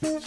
Hello,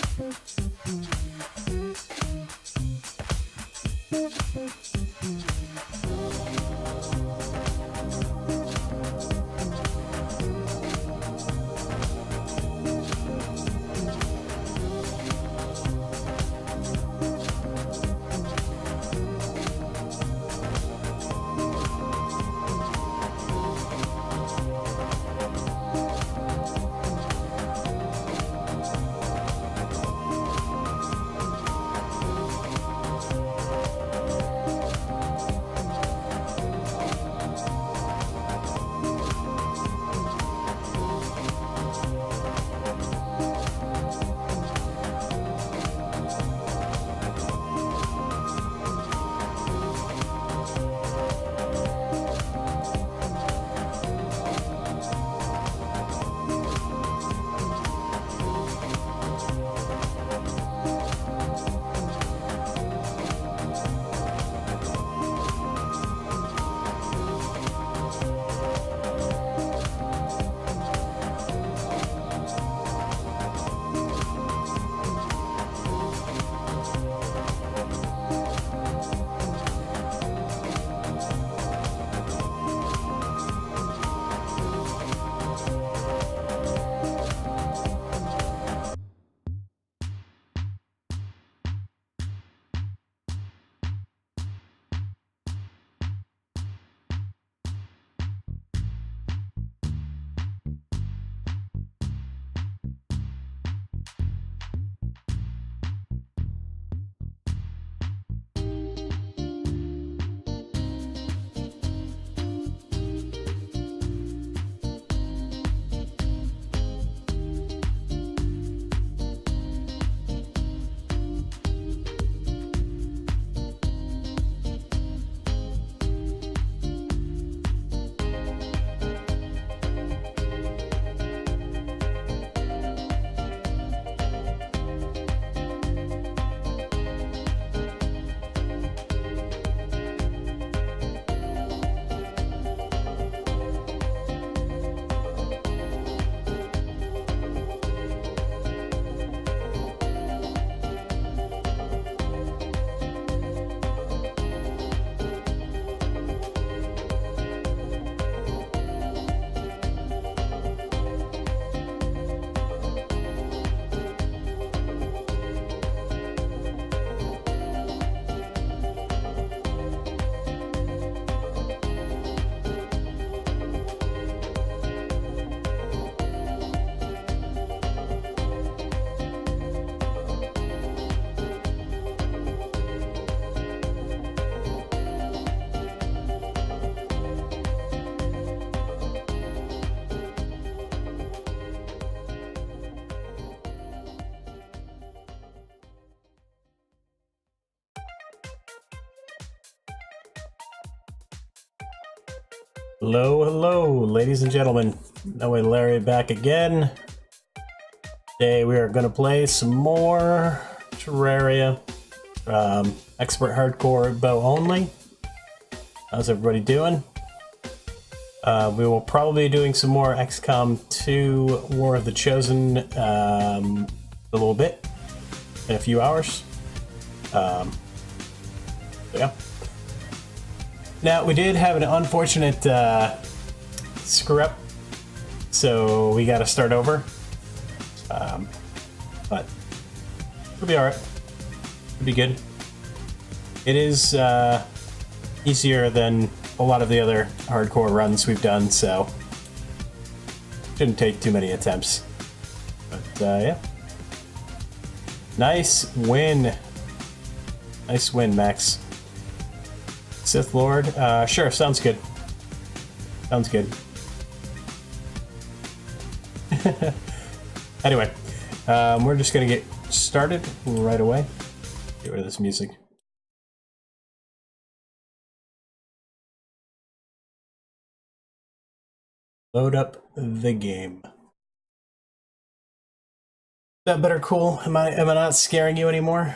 hello, ladies and gentlemen. Noe Larry back again. Today we are going to play some more Terraria. Expert hardcore bow only. How's everybody doing? We will probably be doing some more XCOM 2 War of the Chosen a little bit in a few hours. So yeah. Now, we did have an unfortunate screw up, so we got to start over. But it'll be alright. It'll be good. It is easier than a lot of the other hardcore runs we've done, so shouldn't take too many attempts. But yeah. Nice win. Nice win, Max. Sith Lord? Sure, sounds good. Sounds good. Anyway, we're just gonna get started right away. Get rid of this music. Load up the game. Is that better, cool? Am I not scaring you anymore?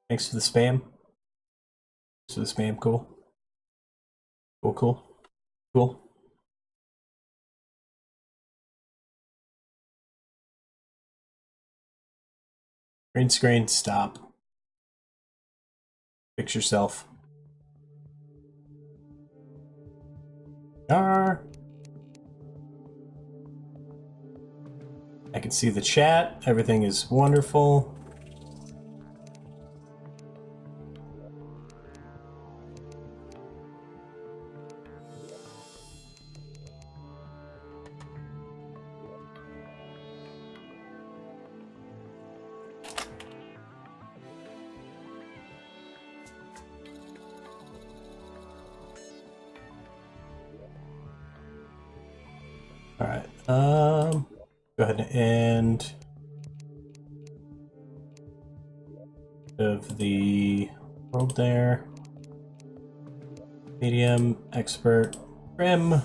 Thanks for the spam. Thanks for the spam, cool. Cool, cool. Cool. Green screen, stop. Fix yourself. I can see the chat. Everything is wonderful. All right. Go ahead and of the world there. Medium, expert, trim.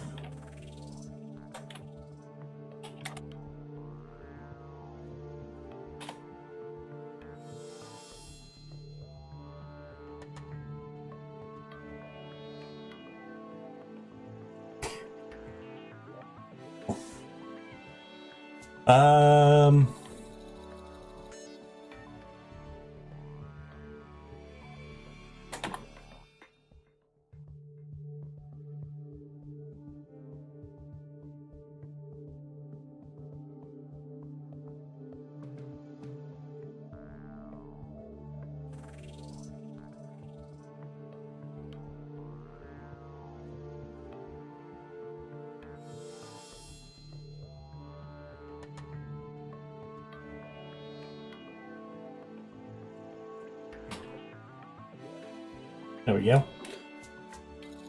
There we go.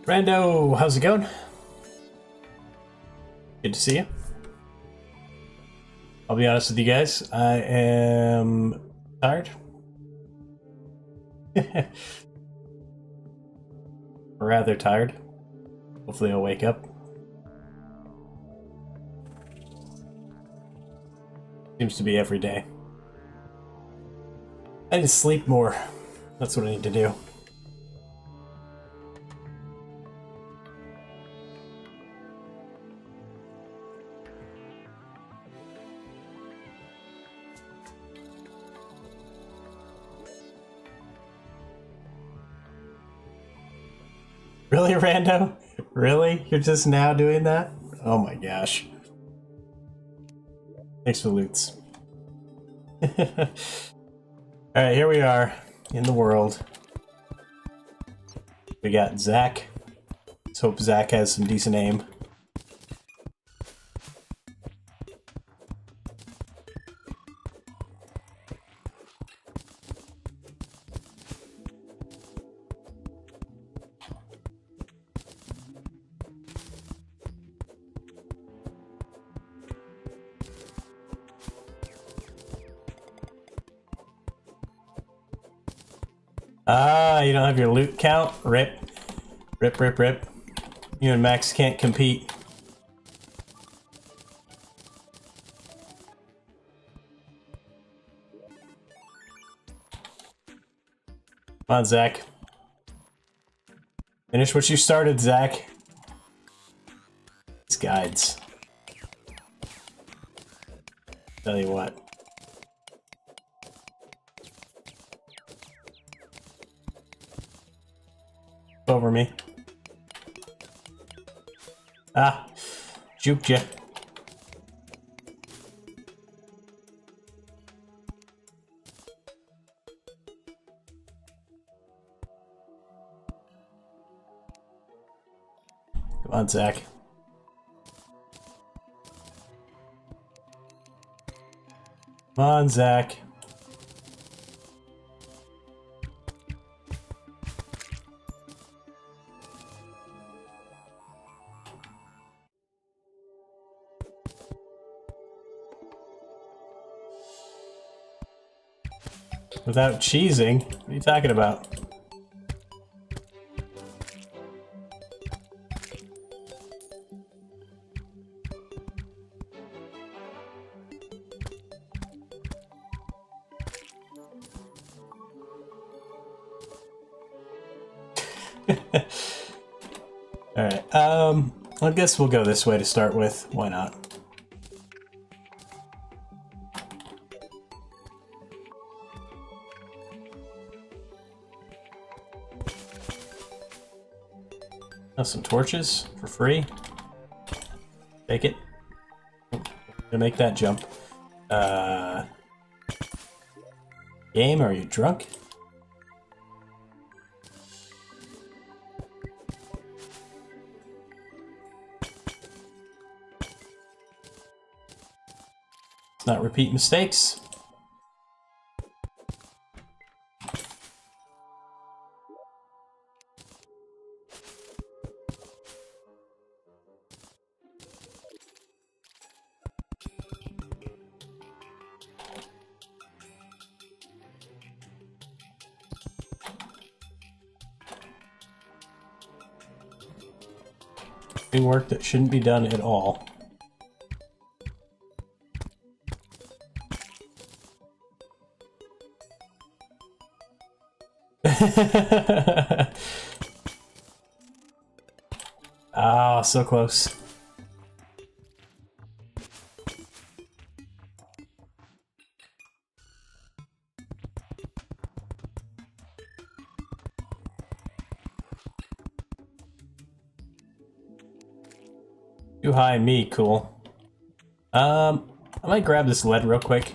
Brando, how's it going? Good to see you. I'll be honest with you guys, I am tired. Rather tired. Hopefully I'll wake up. Seems to be every day. I need to sleep more. That's what I need to do. Really, Rando? Really? You're just now doing that? Oh my gosh. Thanks for the loots. Alright, here we are in the world. We got Zach. Let's hope Zach has some decent aim. Ah, you don't have your loot count? Rip. Rip, rip, rip. You and Max can't compete. Come on, Zach. Finish what you started, Zach. These guides. Tell you what. Over me. Ah, juked ya. Come on, Zach. Come on, Zach. Without cheesing? What are you talking about? Alright, I guess we'll go this way to start with. Why not? Some torches for free. Take it. To make that jump. Game, are you drunk? Let's not repeat mistakes. Doing work that shouldn't be done at all. Ah, so close. Too high, me, cool. I might grab this lead real quick.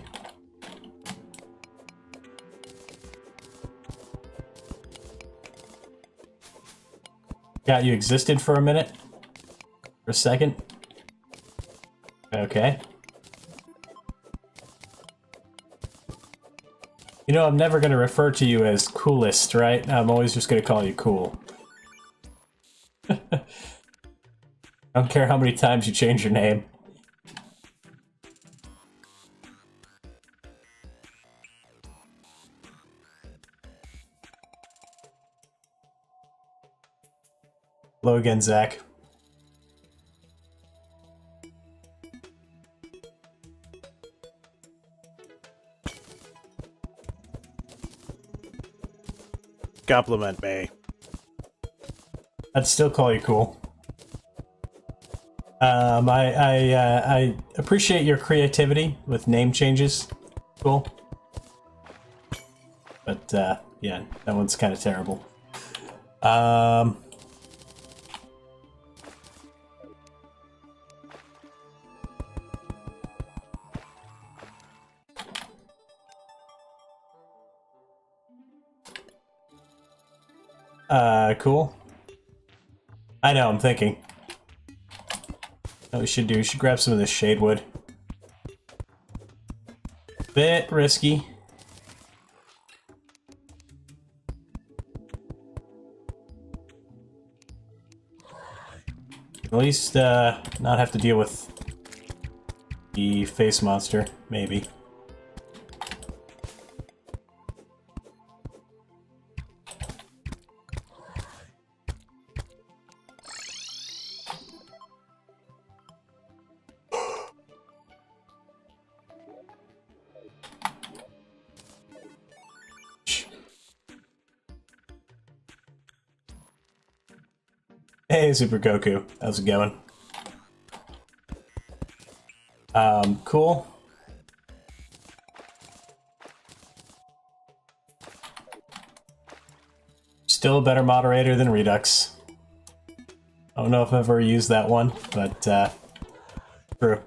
Got you existed for a minute? For a second? Okay. You know, I'm never gonna refer to you as coolest, right? I'm always just gonna call you cool. I don't care how many times you change your name. Hello again, Zach. Compliment me. I'd still call you cool. I appreciate your creativity with name changes. Cool. But, yeah, that one's kind of terrible. Cool. I know, I'm thinking. What we should do, we should grab some of this shade wood. Bit risky. At least, not have to deal with the face monster, maybe. Hey, Super Goku. How's it going? Cool. Still a better moderator than Redux. I don't know if I've ever used that one, but, true.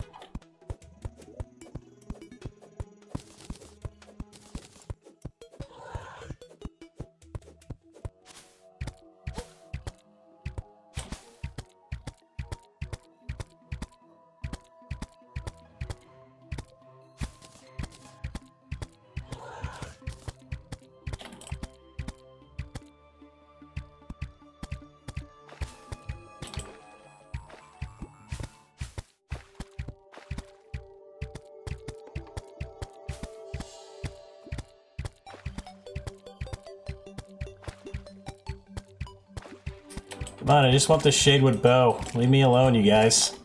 Come on, I just want the Shadewood bow. Leave me alone, you guys.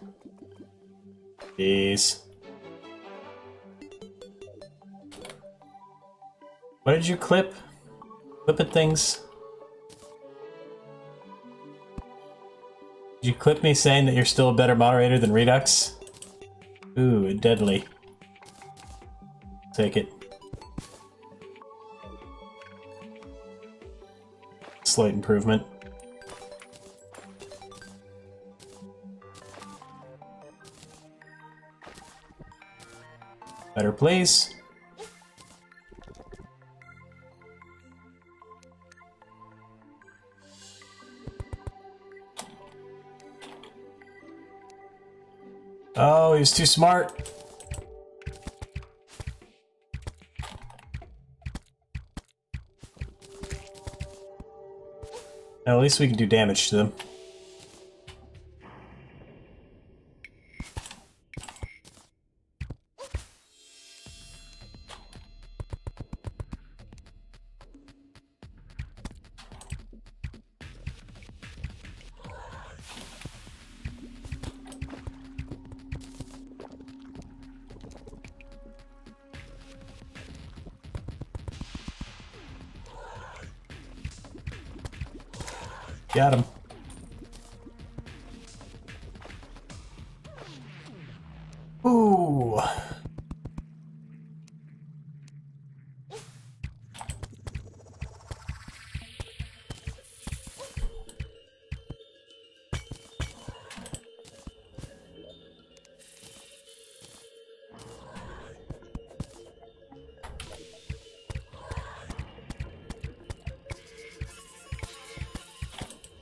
Jeez. What did you clip? Clip at things? Did you clip me saying that you're still a better moderator than Redux? Ooh, deadly. Take it. Slight improvement. Better, please. Oh, he was too smart. Now, at least we can do damage to them. Got him. Ooh.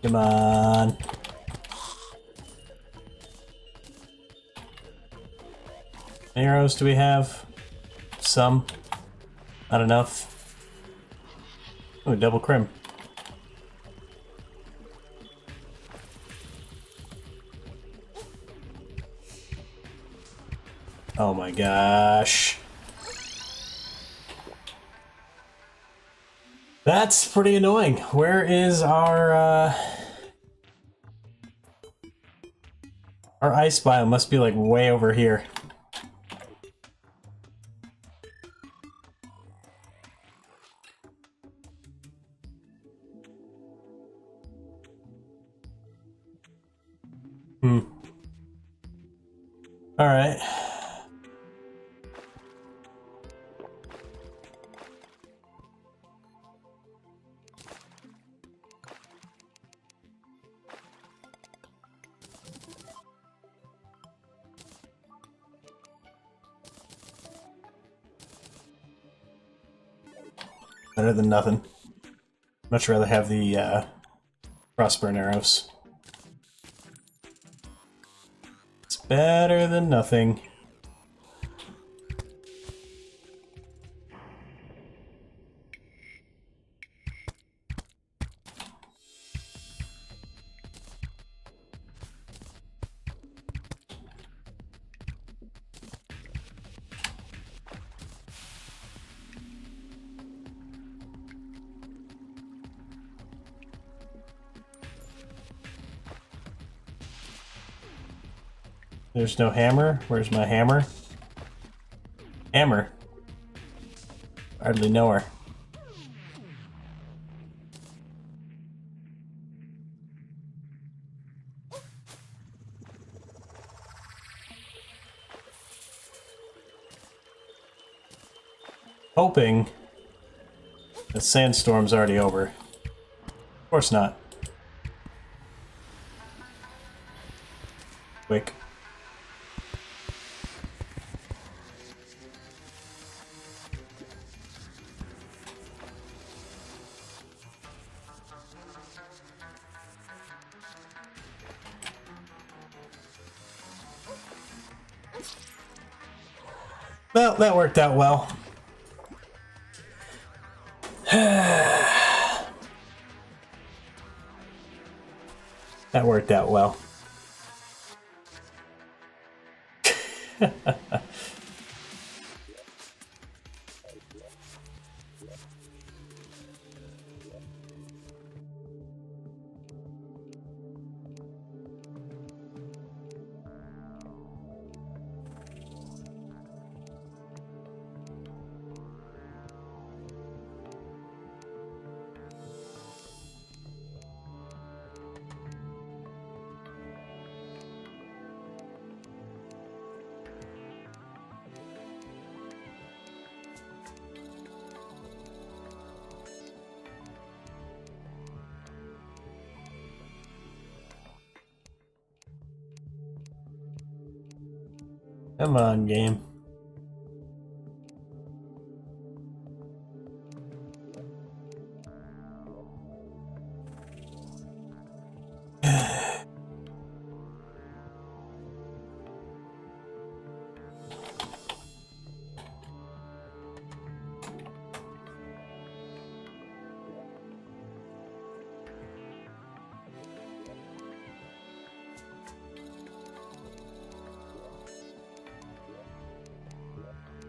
Come on. How many arrows do we have? Some. Not enough. Oh, double crim. Oh my gosh. That's pretty annoying. Where is our ice biome? Must be like way over here. All right. Better than nothing. Much rather have the crossburn arrows. It's better than nothing. There's no hammer. Where's my hammer? Hammer. Hardly know her. Hoping the sandstorm's already over. Of course not. Quick. Well, that worked out well. That worked out well. Come on, game.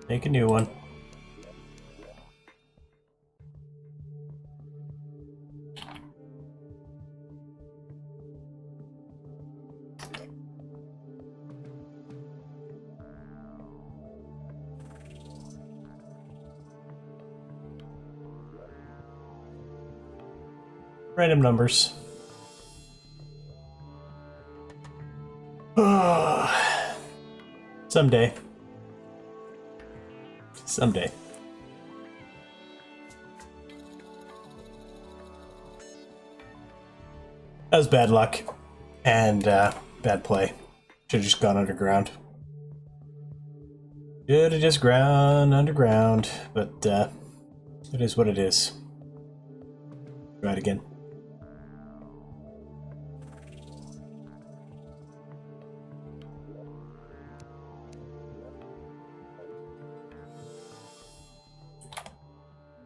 Make a new one. Random numbers. Someday. Someday. That was bad luck. And bad play. Should have just gone underground. Should have just gone underground. But it is what it is. Try it again.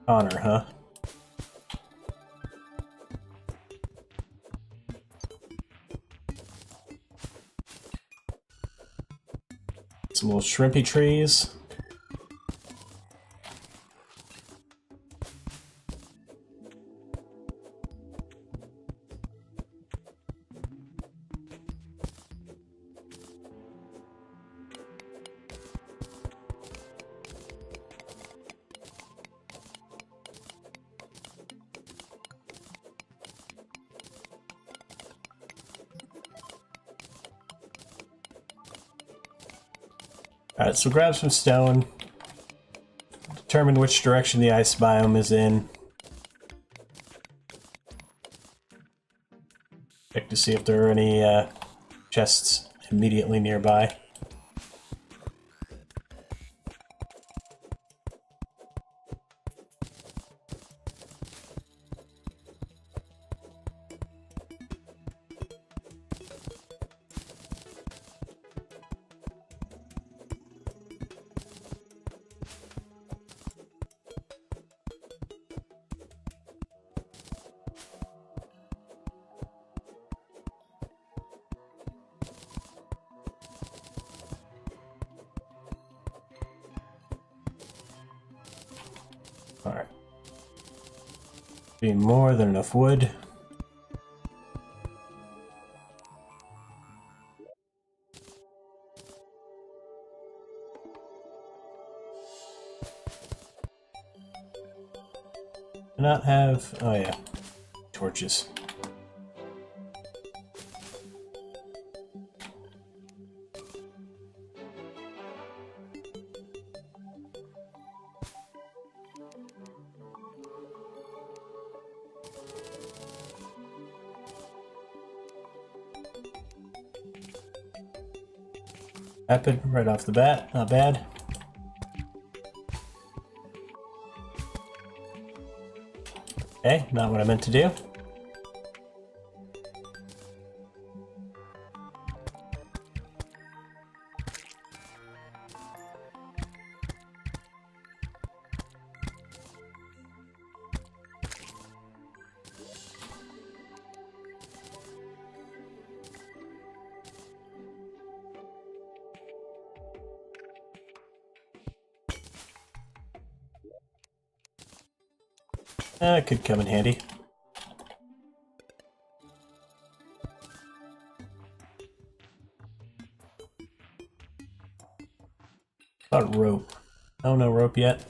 Honor, huh? Some little shrimpy trees. Alright, so grab some stone. Determine which direction the ice biome is in. Check to see if there are any chests immediately nearby. Alright. Be more than enough wood. Do not have... oh yeah. Torches. Rapid right off the bat, not bad. Okay, not what I meant to do. It could come in handy. About rope. Oh, no rope yet.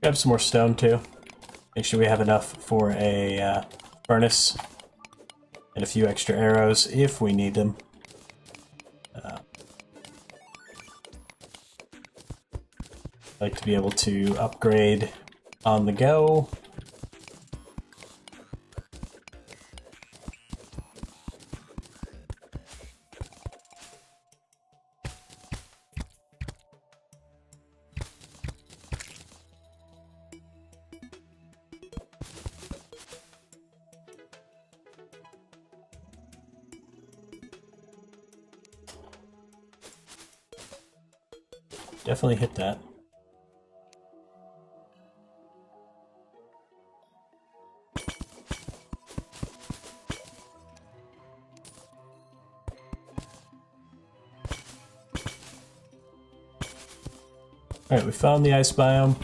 Grab some more stone too. Make sure we have enough for a furnace and a few extra arrows if we need them. Like to be able to upgrade on the go. definitely hit that. Alright, we found the ice biome.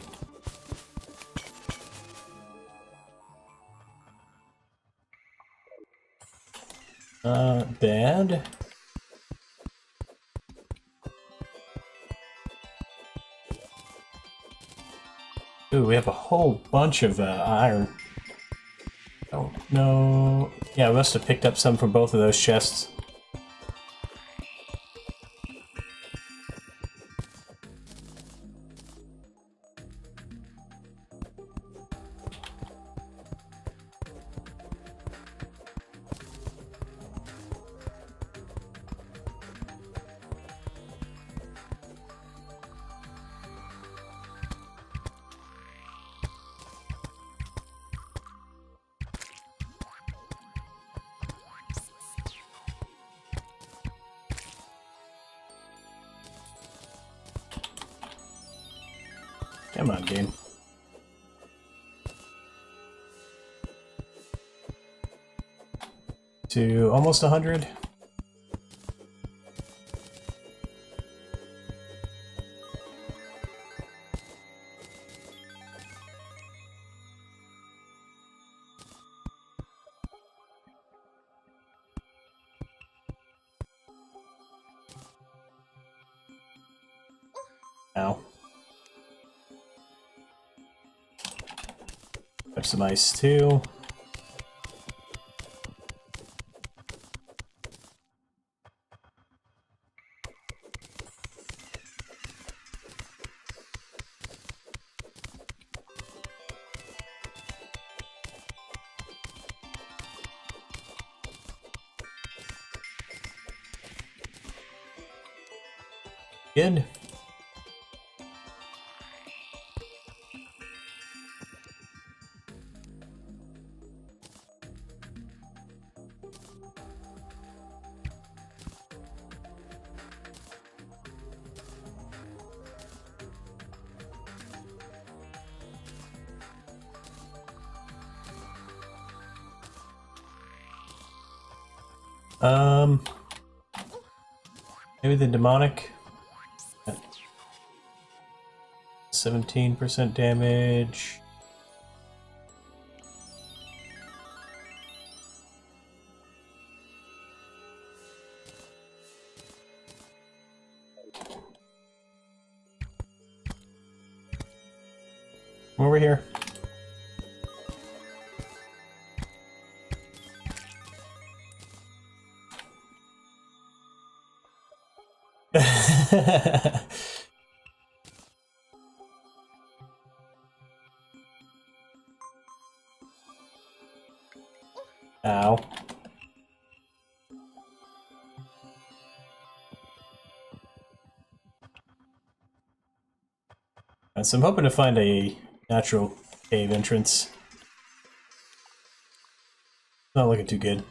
Not bad. Ooh, we have a whole bunch of iron. Oh, no. Yeah, we must have picked up some from both of those chests. Come on, game. To almost 100. Ow. Have some ice too. Good. Maybe the demonic. 17% damage. Come over here. Ow. So I'm hoping to find a natural cave entrance. Not looking too good.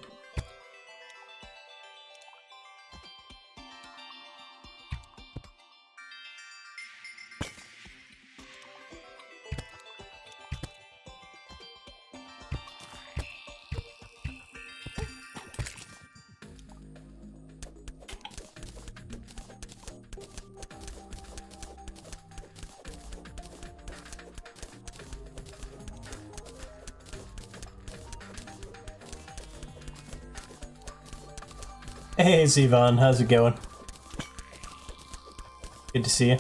Hey, Zivan, how's it going? Good to see you.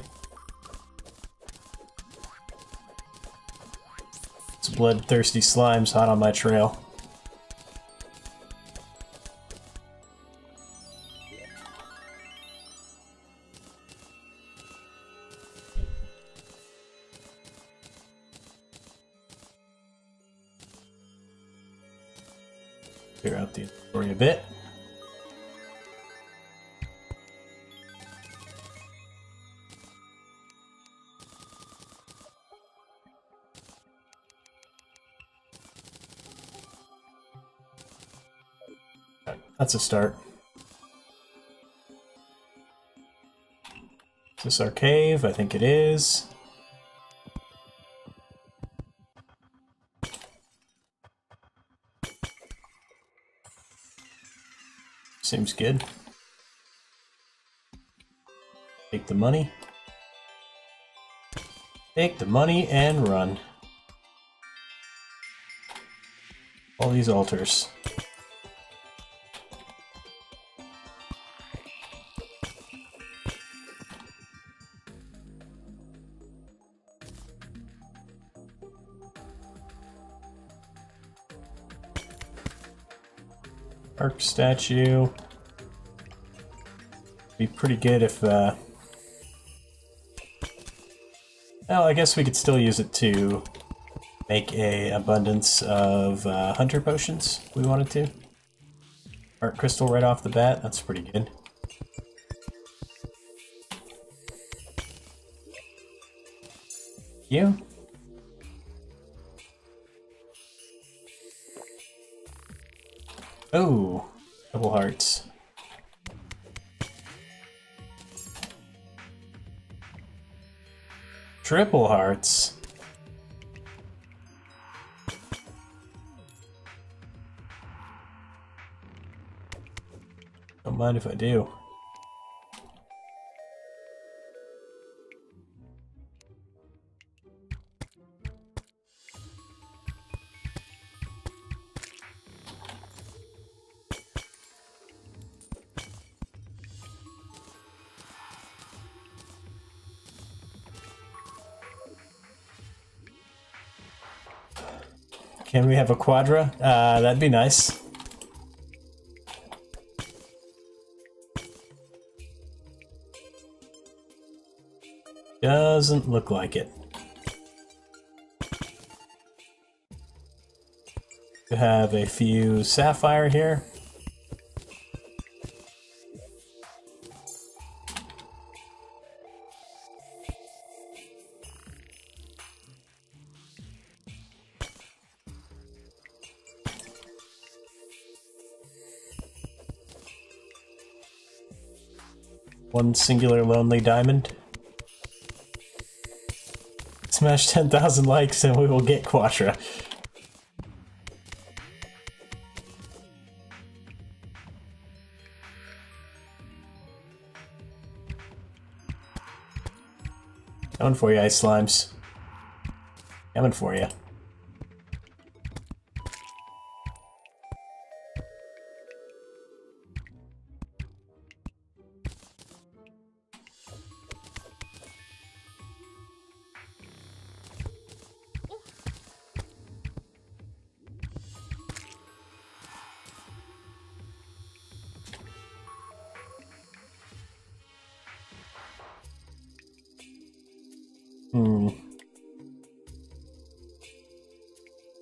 It's bloodthirsty slimes hot on my trail. Clear out the inventory a bit. That's a start. this our cave? I think it is. Seems good. Take the money. Take the money and run. All these altars. Arc statue. Be pretty good if, well, I guess we could still use it to make a abundance of hunter potions if we wanted to. Arc crystal right off the bat, that's pretty good. You? Oh, double hearts. Triple hearts. Don't mind if I do. Can we have a quadra? That'd be nice. Doesn't look like it. We have a few sapphire here. One singular lonely diamond. Smash 10,000 likes and we will get Quadra. Coming for you, ice slimes. Coming for you.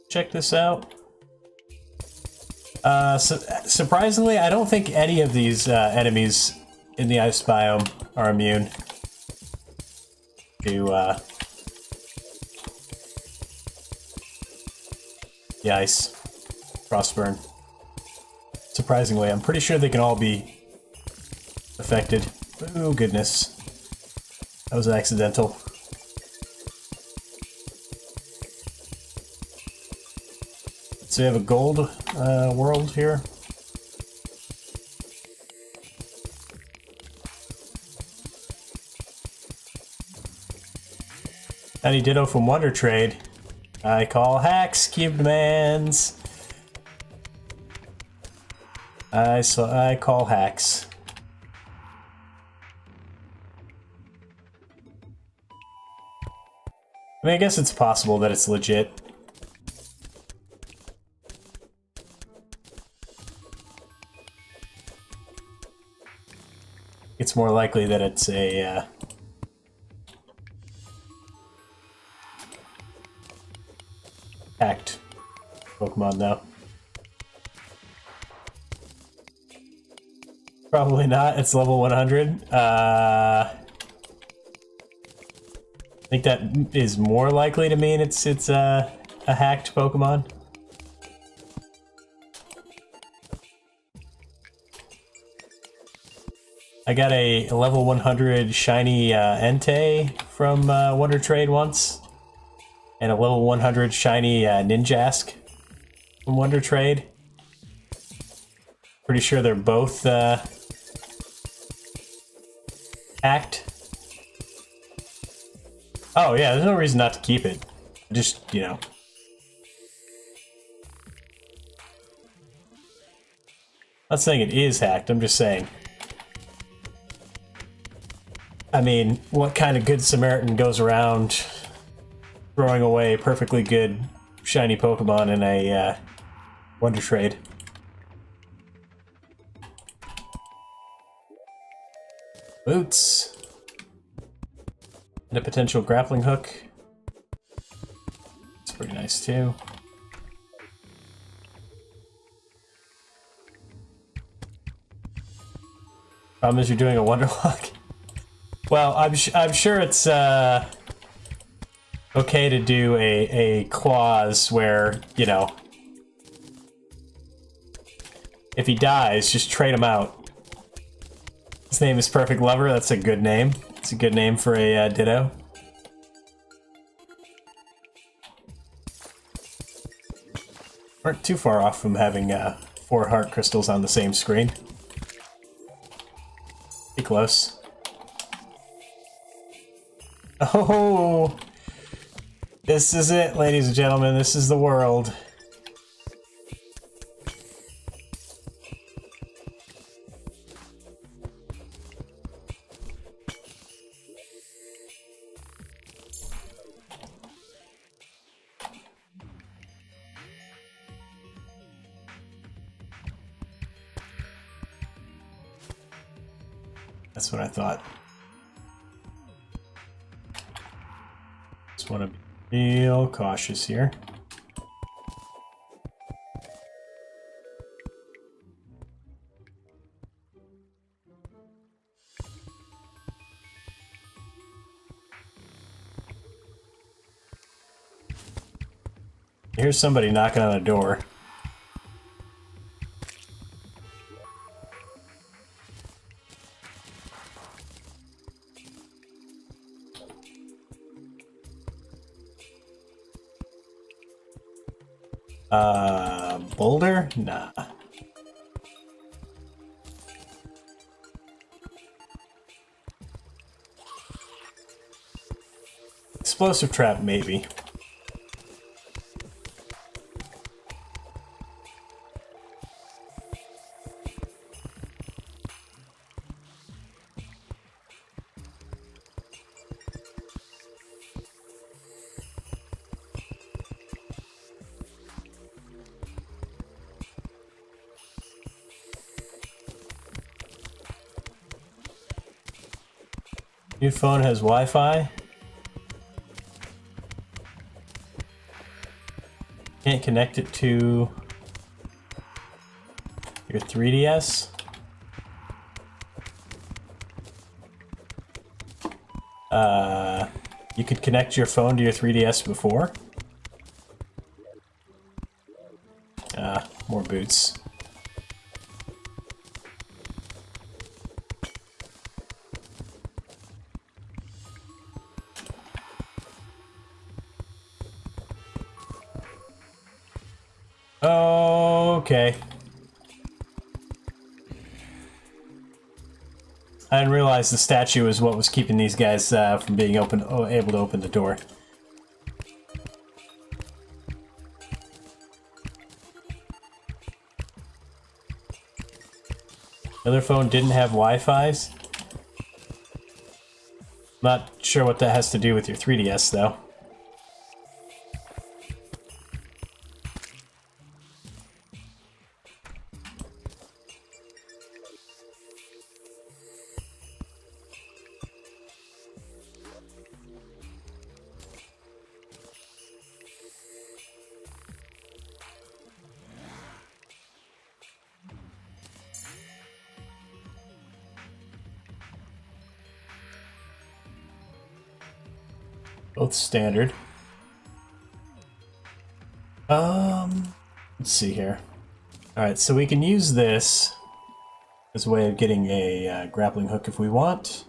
Check this out. Surprisingly, I don't think any of these enemies in the ice biome are immune to the ice frostburn. Surprisingly, I'm pretty sure they can all be affected. Oh goodness, that was accidental. So we have a gold world here. Tiny Ditto from Wonder Trade. I call hacks, cubed mans. I call hacks. I mean, I guess it's possible that it's legit. It's more likely that it's a hacked Pokemon though. Probably not, it's level 100. I think that is more likely to mean it's a hacked Pokemon. I got a level 100 shiny Entei from Wonder Trade once, and a level 100 shiny Ninjask from Wonder Trade. Pretty sure they're both hacked. Oh yeah, there's no reason not to keep it. Just, you know. Not saying it is hacked, I'm just saying. I mean, what kind of good Samaritan goes around throwing away perfectly good shiny Pokemon in a Wonder Trade? Boots. And a potential grappling hook. It's pretty nice too. Problem is you're doing a Wonderlock. Well, I'm sure it's okay to do a clause where, you know, if he dies, just trade him out. His name is Perfect Lover. That's a good name. It's a good name for a Ditto. Weren't too far off from having 4 heart crystals on the same screen. Be close. Oh! This is it, ladies and gentlemen. This is the world. That's what I thought. Just want to be real cautious here. Here's somebody knocking on a door. Boulder? Nah. Explosive trap, maybe. Your phone has Wi-Fi? Can't connect it to your 3DS? You could connect your phone to your 3DS before? More boots. Okay. I didn't realize the statue is what was keeping these guys from being able to open the door. The other phone didn't have Wi-Fi's. Not sure what that has to do with your 3DS though. Both standard. Let's see here. Alright, so we can use this There's a way of getting a grappling hook if we want.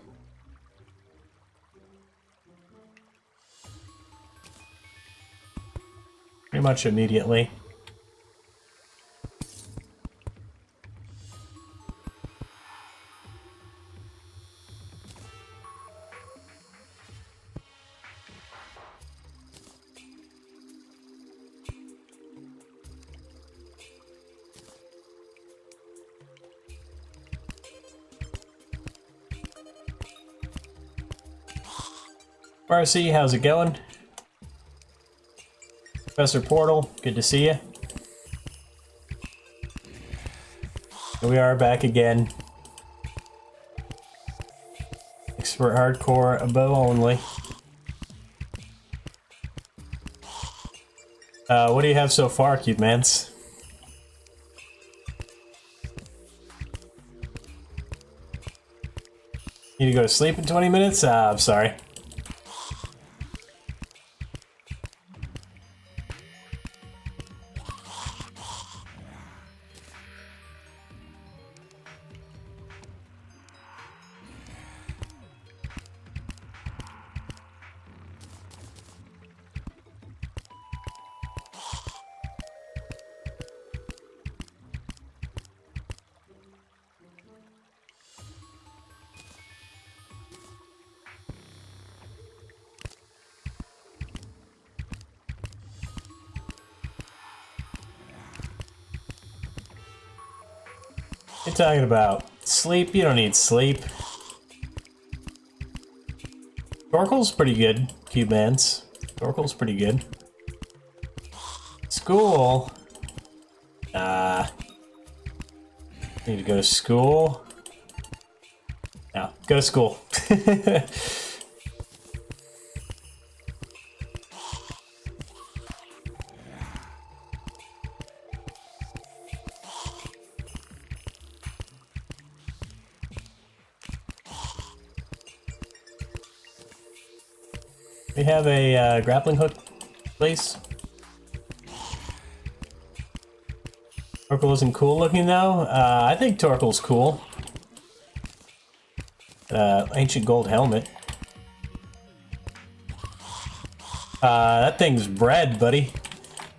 Pretty much immediately. Marcy, how's it going? Professor Portal, good to see you. Here we are back again. Expert hardcore, a bow only. What do you have so far, Cube Mans? Need to go to sleep in 20 minutes? I'm sorry. What are you talking about? Sleep? You don't need sleep. Torkel's pretty good, Cube Mans. Torkel's pretty good. School? Need to go to school? No, go to school. We have a grappling hook, please. Torkel isn't cool looking though. I think Torkel's cool. Ancient gold helmet. That thing's bred, buddy.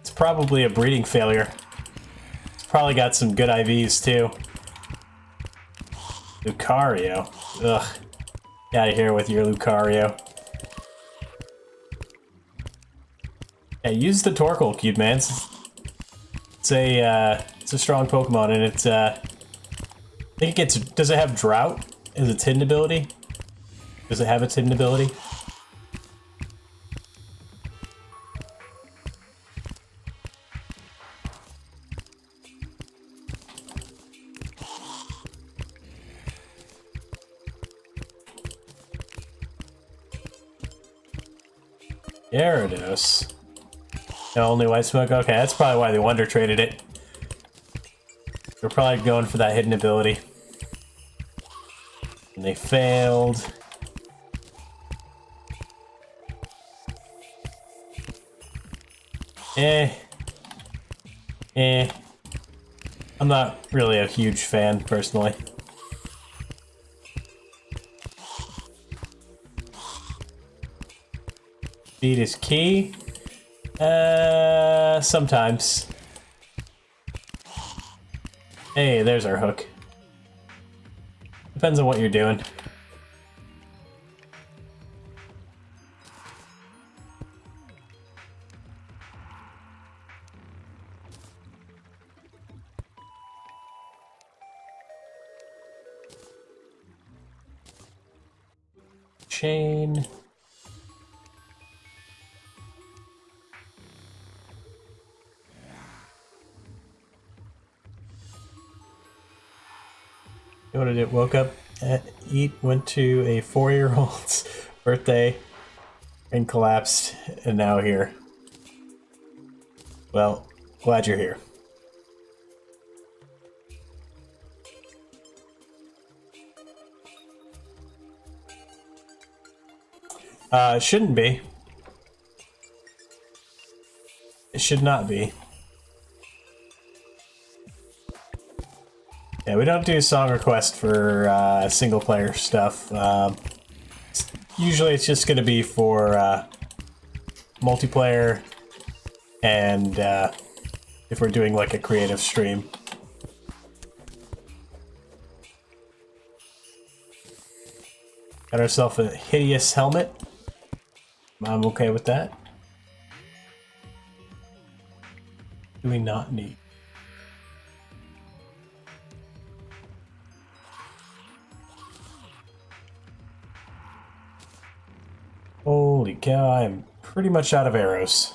It's probably a breeding failure. It's probably got some good IVs too. Lucario. Ugh. Get out of here with your Lucario. Yeah, use the Torkel, Cube Mans. It's a strong Pokemon, and it's I think it gets. Does it have Drought as its hidden ability? Does it have its hidden ability? Gyarados. No, only white smoke? Okay, that's probably why they wonder traded it. They're probably going for that hidden ability. And they failed. I'm not really a huge fan, personally. Speed is key. Sometimes. Hey, there's our hook. Depends on what you're doing. Chain. What did it? Woke up, went to a 4-year-old's birthday, and collapsed, and now here. Well, glad you're here. It shouldn't be. It should not be. Yeah, we don't do song request for single player stuff. Usually it's just going to be for multiplayer and if we're doing like a creative stream. Got ourselves a hideous helmet. I'm okay with that. Do we not need? Holy cow, I'm pretty much out of arrows.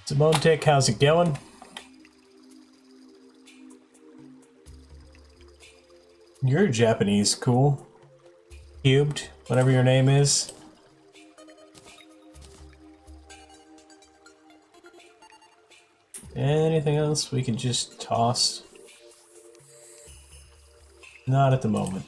Simone Tick, how's it going? You're Japanese, cool. Cubed, whatever your name is. Anything else we can just toss? Not at the moment.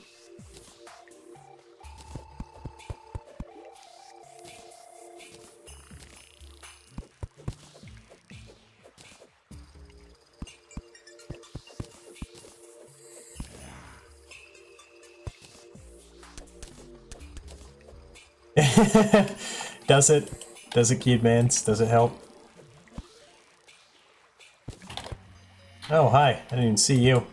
Does it? Does it, Cube Mans? Does it help? Oh, hi. I didn't even see you.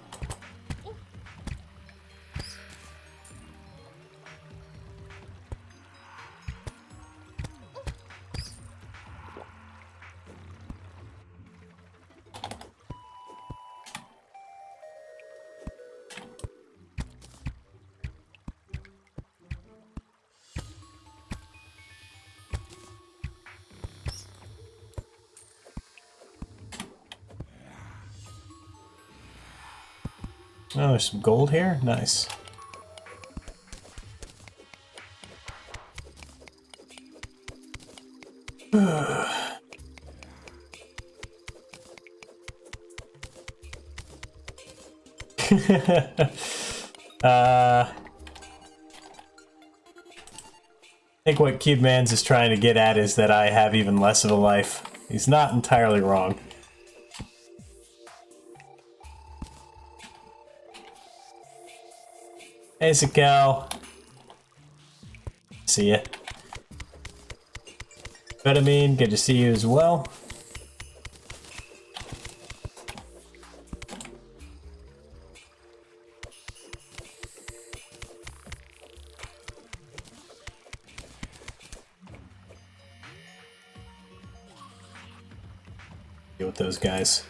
Oh, there's some gold here? Nice. I think what Cube Mans is trying to get at is that I have even less of a life. He's not entirely wrong. Hey, Zakel. See ya. Betamine, good to see you as well. Deal with those guys.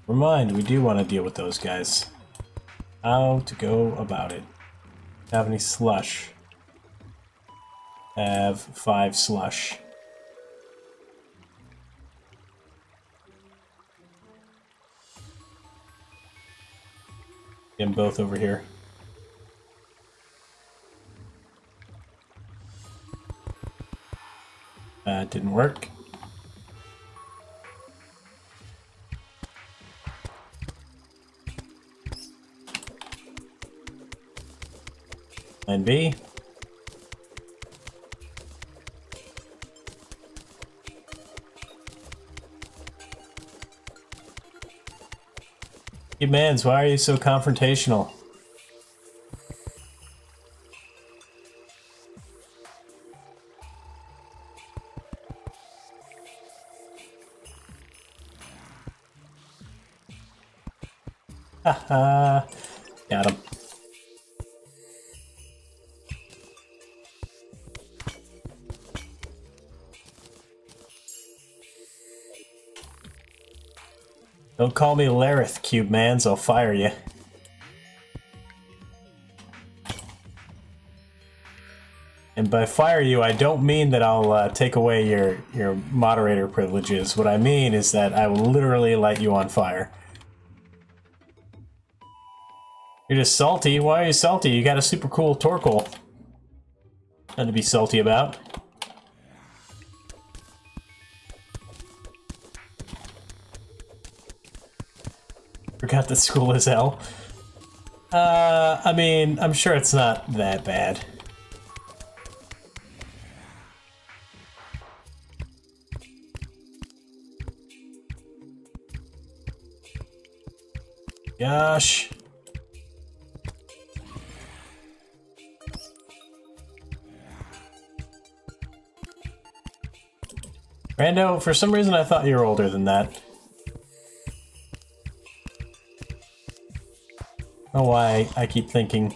Remind, we do want to deal with those guys. How to go about it. Have any slush? Have 5 slush. Get them both over here. That didn't work. Plan B. Hey Mans, why are you so confrontational? Haha. Got him. Don't call me Lareth, Cube Mans, I'll fire you. And by fire you, I don't mean that I'll take away your moderator privileges. What I mean is that I will literally light you on fire. You're just salty? Why are you salty? You got a super cool Torkoal. Nothing to be salty about. Forgot that school is hell. I mean, I'm sure it's not that bad. Gosh. Rando, for some reason I thought you were older than that. I don't know why I keep thinking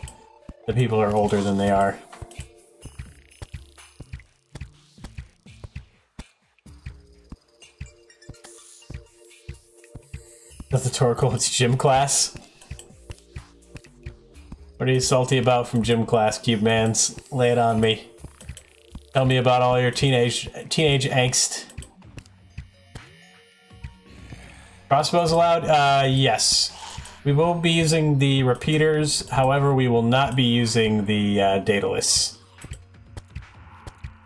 that people are older than they are. That's the Torkoal, it's gym class. What are you salty about from gym class, Cube Mans? Lay it on me. Tell me about all your teenage angst. Crossbows allowed? Yes. We will be using the repeaters, however, we will not be using the Daedalus.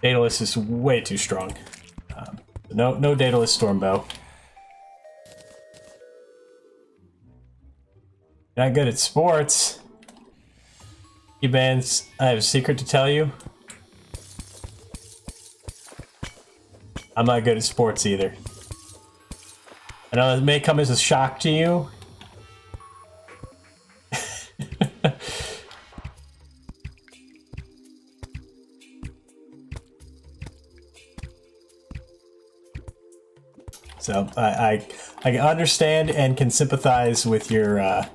Daedalus is way too strong. No Daedalus Stormbow. Not good at sports. You bands, I have a secret to tell you. I'm not good at sports either. I know it may come as a shock to you. So I understand and can sympathize with your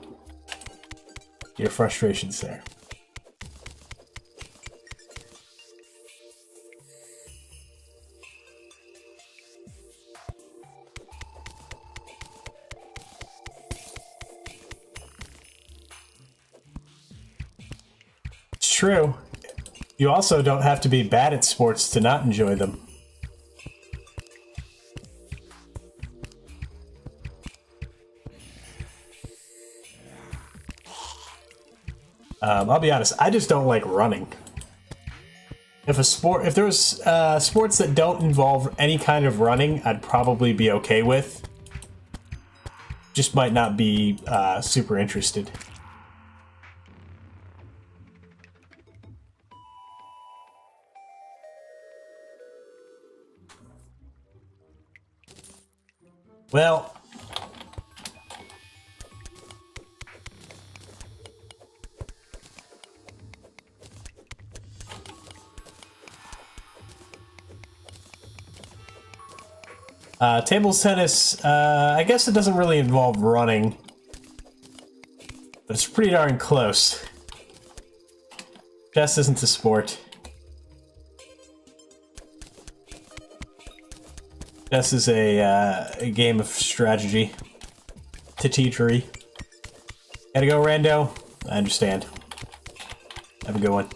frustrations there. It's true. You also don't have to be bad at sports to not enjoy them. I'll be honest, I just don't like running. If there was sports that don't involve any kind of running, I'd probably be okay with. Just might not be super interested. Well, table tennis, I guess it doesn't really involve running, but it's pretty darn close. Chess isn't a sport. Chess is a game of strategy. Teachery. Gotta go, Rando? I understand. Have a good one.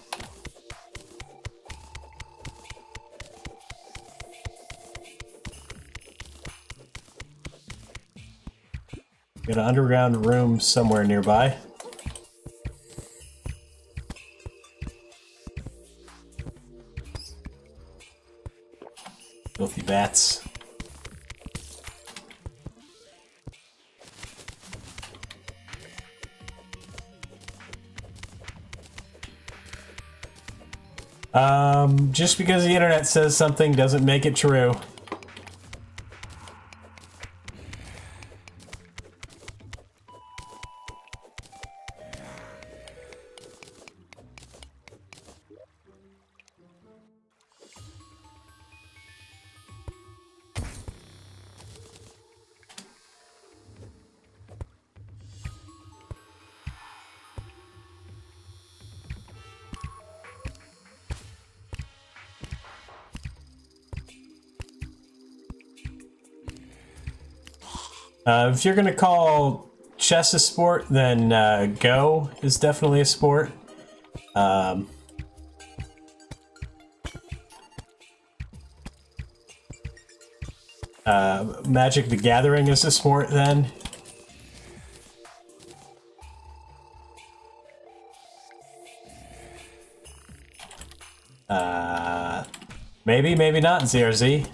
Got an underground room somewhere nearby. Filthy bats. Just because the internet says something doesn't make it true. If you're gonna call chess a sport, then Go is definitely a sport. Magic the Gathering is a sport then. Maybe, maybe not, ZRZ.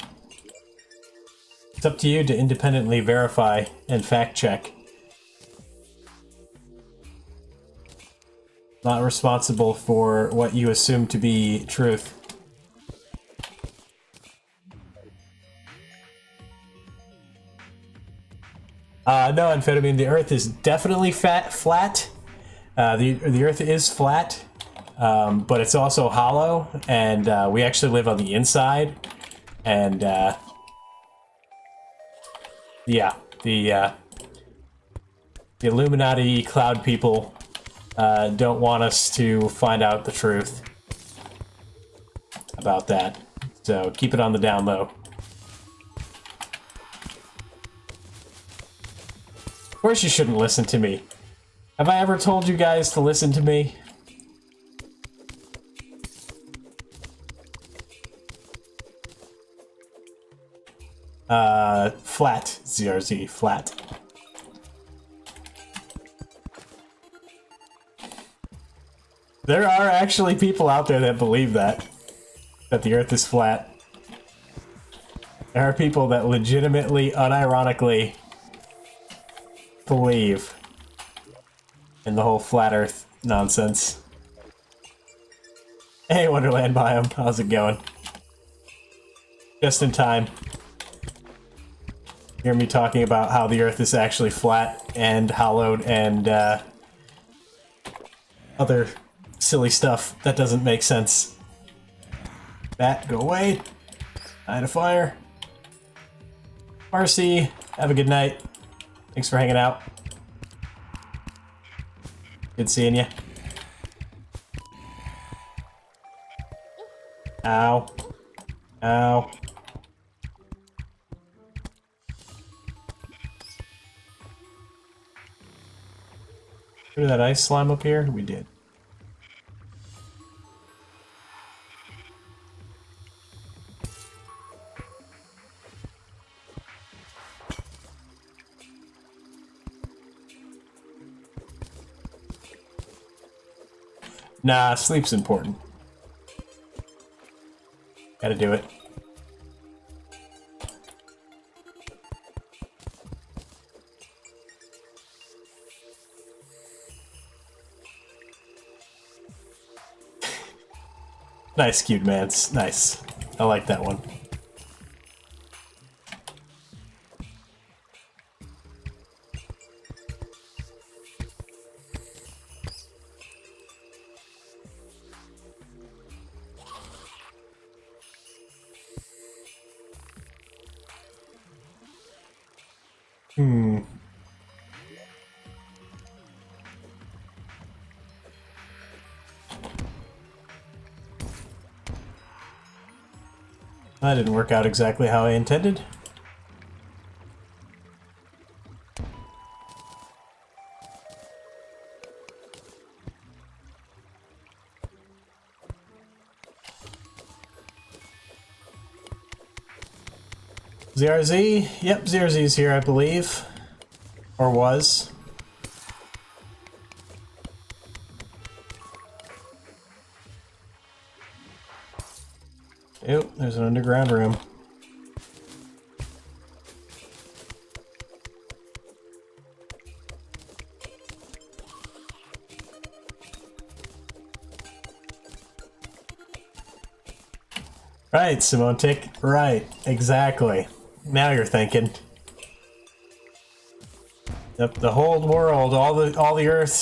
It's up to you to independently verify and fact check. Not responsible for what you assume to be truth. No, amphetamine. The Earth is definitely flat. The Earth is flat, but it's also hollow, and we actually live on the inside. And yeah, the Illuminati cloud people don't want us to find out the truth about that. So keep it on the down low. Of course you shouldn't listen to me. Have I ever told you guys to listen to me? Flat, ZRZ, flat. There are actually people out there that believe that the Earth is flat. There are people that legitimately, unironically believe in the whole flat Earth nonsense. Hey, Wonderland Biome, how's it going? Just in time. Hear me talking about how the Earth is actually flat and hollowed and other silly stuff that doesn't make sense. Bat, go away. Light a fire. Marcy, have a good night. Thanks for hanging out. Good seeing you. Ow. Ow. Did that ice slime up here? We did. Nah, sleep's important. Gotta do it. Nice, cute mans. Nice. I like that one. That didn't work out exactly how I intended. ZRZ? Yep, ZRZ's here, I believe. Or was. Ew, there's an underground room. Right, Simontic. Right, exactly. Now you're thinking. The whole world, all the Earth's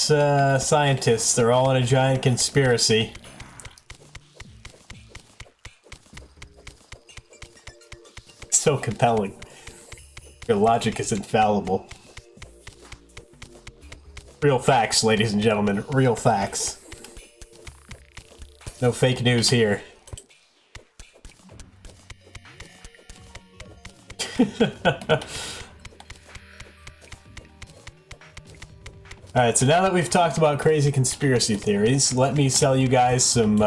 scientists, they're all in a giant conspiracy. So compelling. Your logic is infallible. Real facts, ladies and gentlemen. Real facts. No fake news here. Alright, so now that we've talked about crazy conspiracy theories, let me sell you guys some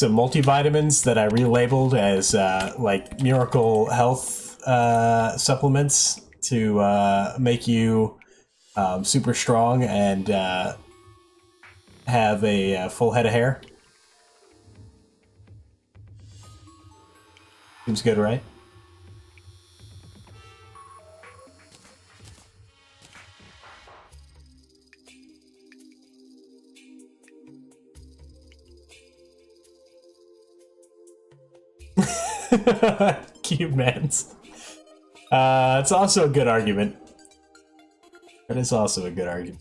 multivitamins that I relabeled as like miracle health supplements to make you super strong and have a full head of hair. Seems good, right? Cube mans. It's also a good argument. That is also a good argument.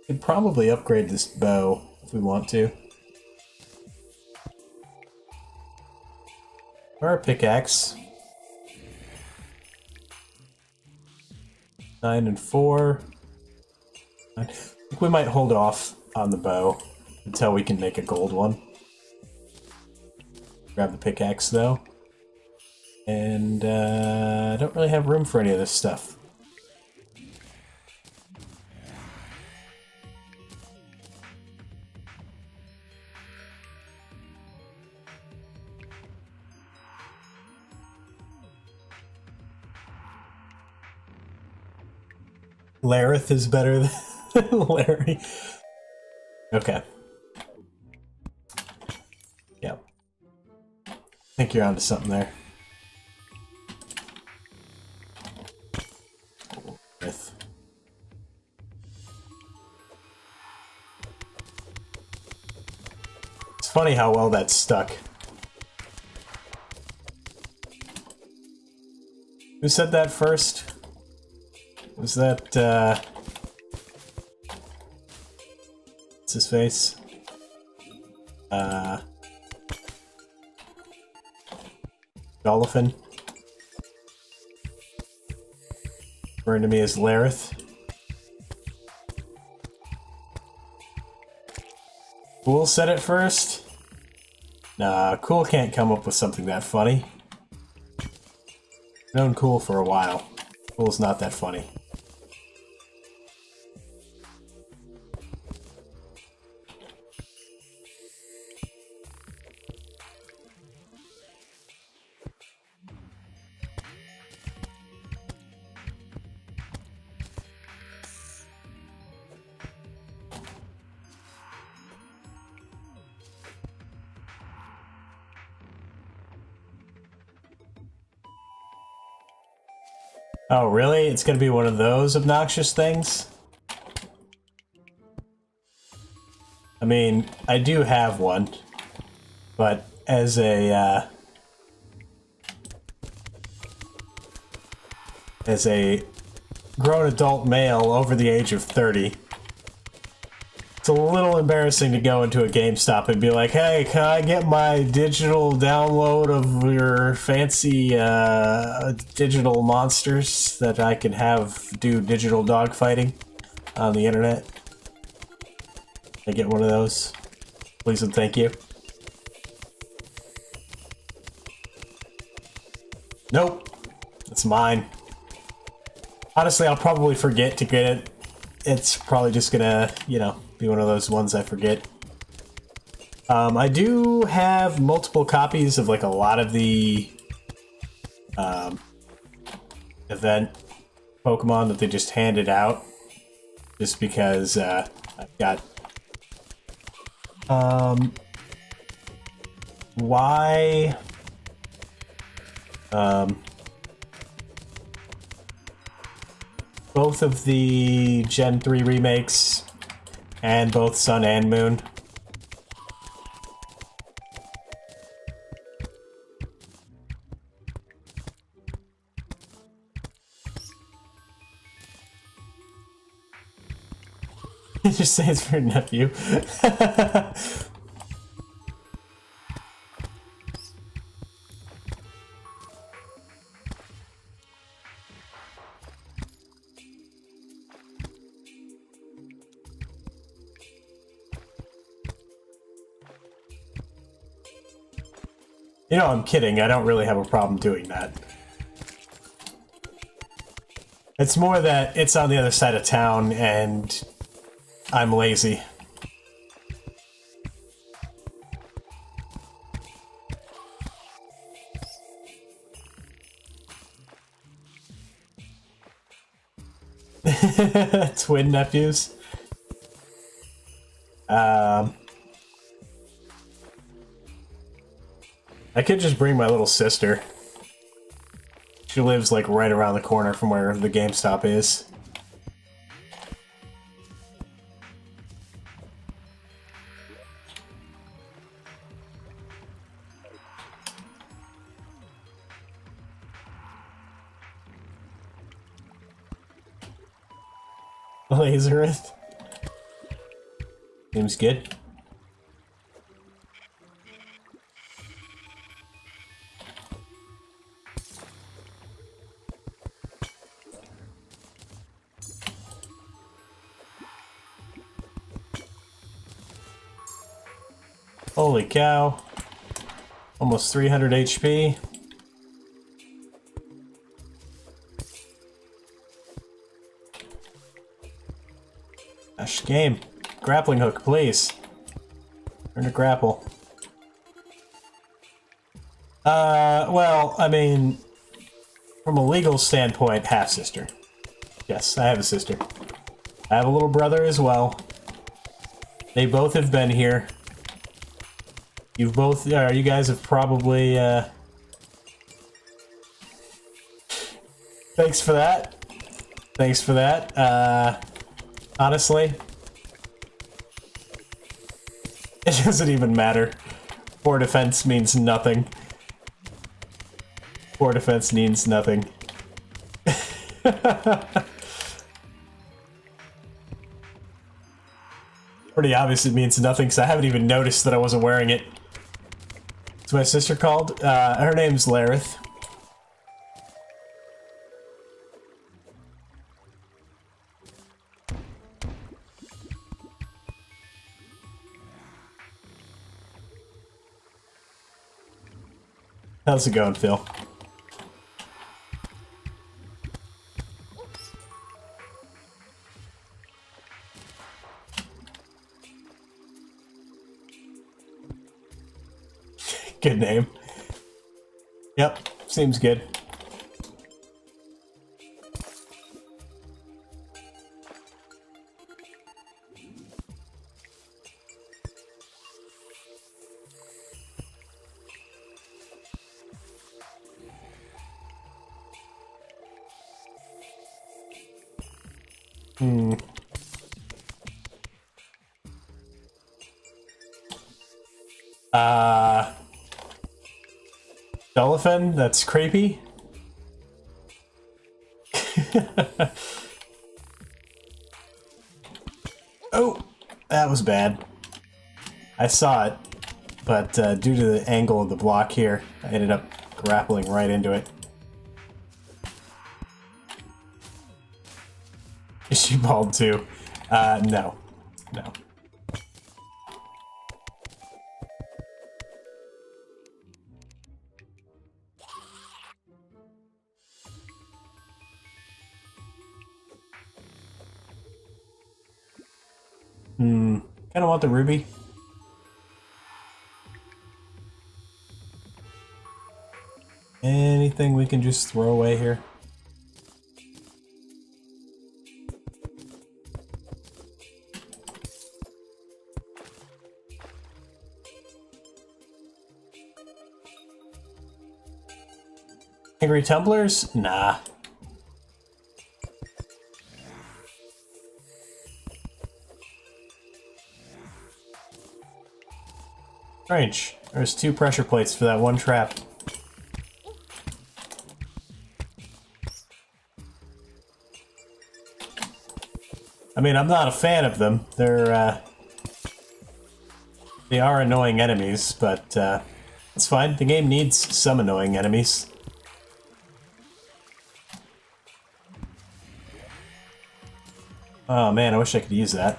Could probably upgrade this bow if we want to. Or a pickaxe. 9 and 4. I think we might hold off on the bow until we can make a gold one. Grab the pickaxe though. And I don't really have room for any of this stuff. Lareth is better than Larry. Okay. Yeah. I think you're onto something there. It's funny how well that stuck. Who said that first? Was that, what's his face? Dolphin. Referring to me as Lareth. Cool said it first? Nah, Cool can't come up with something that funny. Known Cool for a while. Cool's not that funny. Oh, really? It's gonna be one of those obnoxious things? I mean, I do have one, but as a grown adult male over the age of 30, it's a little embarrassing to go into a GameStop and be like, hey, can I get my digital download of your fancy digital monsters that I can have do digital dogfighting on the internet? Can I get one of those? Please and thank you. Nope. It's mine. Honestly, I'll probably forget to get it. It's probably just gonna, you know, be one of those ones I forget. I do have multiple copies of like a lot of the event Pokemon that they just handed out, just because I've got why both of the Gen 3 remakes and both Sun and Moon. Just say it's for your nephew. You know, I'm kidding. I don't really have a problem doing that. It's more that it's on the other side of town and I'm lazy. Twin nephews. I could just bring my little sister. She lives like right around the corner from where the GameStop is. Laser it. Seems good. Holy cow. Almost 300 HP. Gosh, game. Grappling hook, please. Learn to grapple. Well, I mean, from a legal standpoint, half-sister. Yes, I have a sister. I have a little brother as well. They both have been here. You've both, you guys have probably, thanks for that. Thanks for that. Honestly, it doesn't even matter. 4 defense means nothing. 4 defense means nothing. Pretty obvious it means nothing, because I haven't even noticed that I wasn't wearing it. What's my sister called? Her name's Larith. How's it going, Phil? Good name. Yep, seems good. Dolphin? That's creepy. Oh, that was bad. I saw it, but due to the angle of the block here, I ended up grappling right into it. Is she bald too? No. No. Kinda want the ruby. Anything we can just throw away here? Angry tumblers? Nah. Strange. There's 2 pressure plates for that one trap. I mean, I'm not a fan of them. They are annoying enemies, but it's fine. The game needs some annoying enemies. Oh man, I wish I could use that.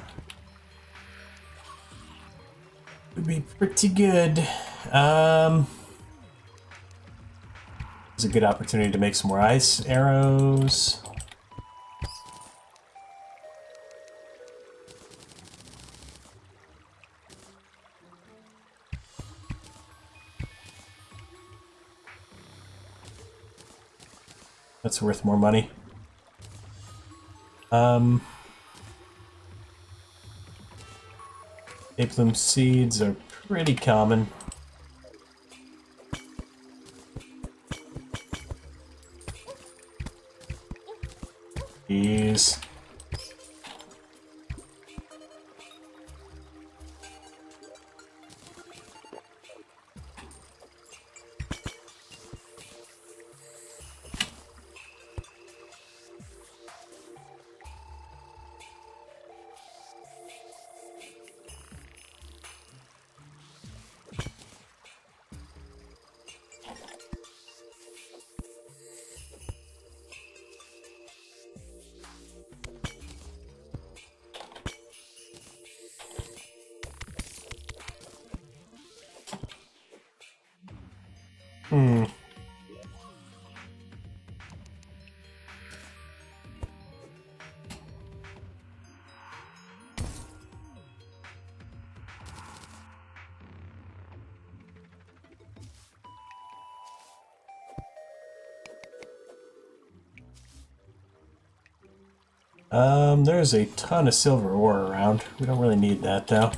Would be pretty good. It's a good opportunity to make some more ice arrows. That's worth more money. Aplum seeds are pretty common. These. Hmm. There's a ton of silver ore around. We don't really need that, though.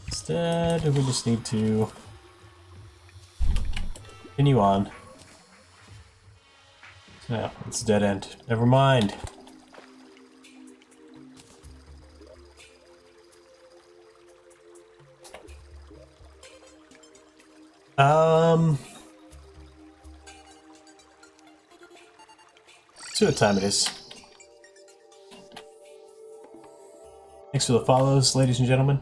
Instead, we just need to continue on. No, it's a dead end. Never mind. See what time it is. Thanks for the follows, ladies and gentlemen.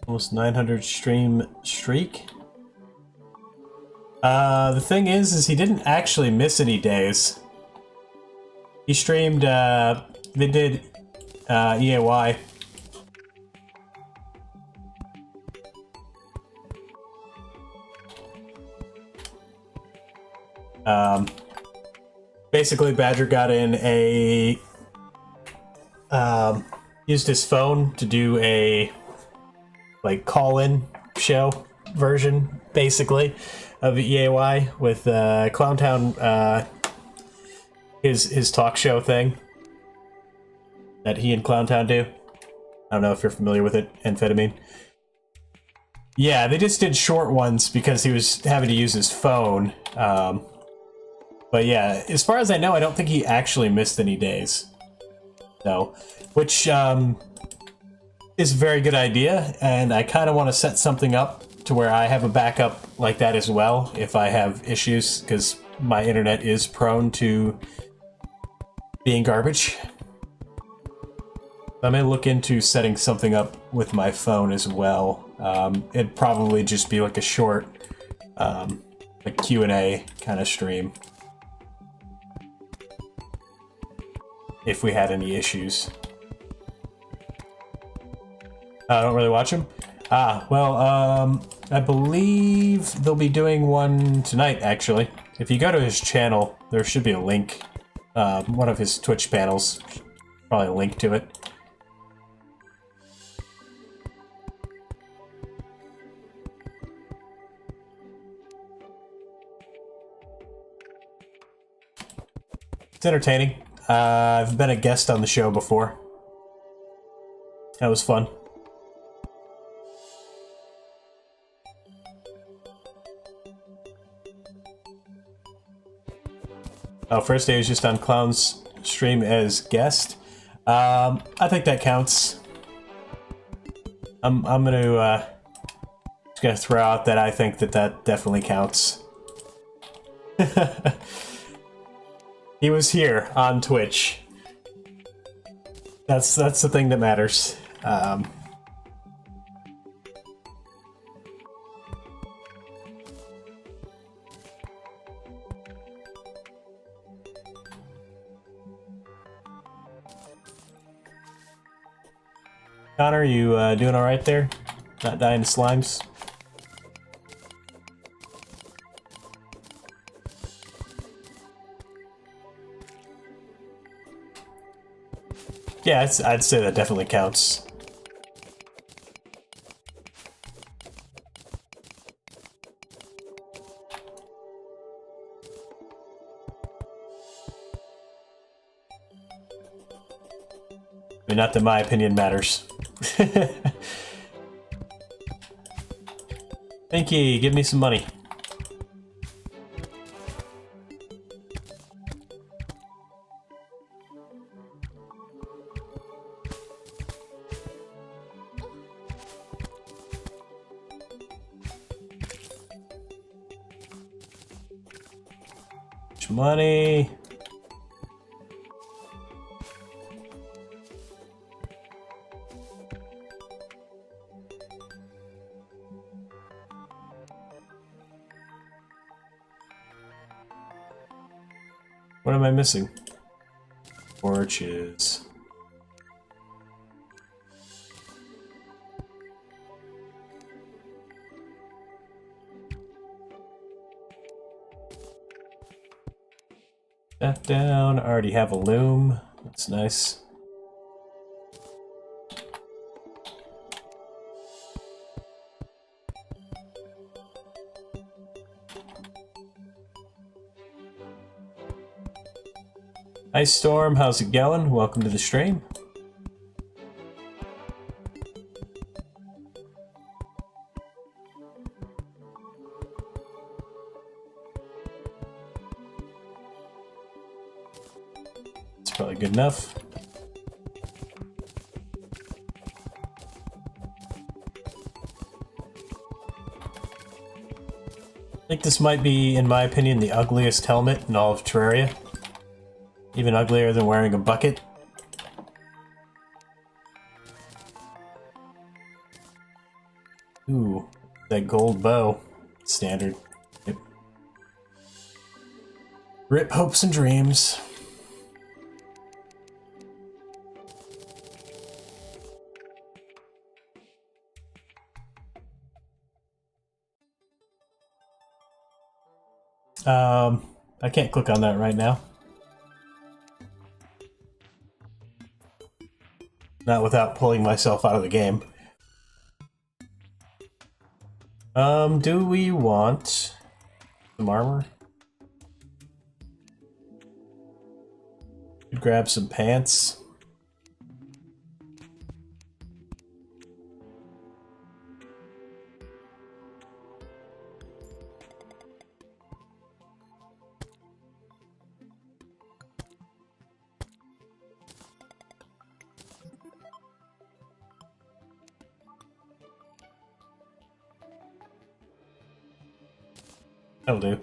Almost 900 stream streak. The thing is he didn't actually miss any days. He streamed, they did, EAY. Basically Badger got in a, used his phone to do a, like, call-in show version, basically, of EAY with, Clowntown, his talk show thing that he and Clowntown do. I don't know if you're familiar with it, Amphetamine. Yeah, they just did short ones because he was having to use his phone. But yeah, as far as I know, I don't think he actually missed any days. No. Which, is a very good idea, and I kind of want to set something up to where I have a backup like that as well if I have issues, because my internet is prone to being garbage. I may look into setting something up with my phone as well. It'd probably just be like a short, like Q&A kind of stream. If we had any issues. I don't really watch them. Well, I believe they'll be doing one tonight, actually. If you go to his channel, there should be a link. One of his Twitch panels. Probably a link to it. It's entertaining. I've been a guest on the show before. That was fun. Oh, first day was just on Clown's stream as guest. I think that counts. I'm gonna just gonna throw out that I think that definitely counts. He was here on Twitch. That's the thing that matters. Connor, you doing all right there? Not dying to slimes? Yeah, I'd say that definitely counts. I mean, not that my opinion matters. Pinky, give me some money. Money. What am I missing? Torches. That down. I already have a loom. That's nice. Hi Storm, how's it going? Welcome to the stream. It's probably good enough. I think this might be, in my opinion, the ugliest helmet in all of Terraria. Even uglier than wearing a bucket. Ooh, that gold bow. Standard. Yep. Rip hopes and dreams. I can't click on that right now. Not without pulling myself out of the game. Do we want some armor? Grab some pants. That'll do.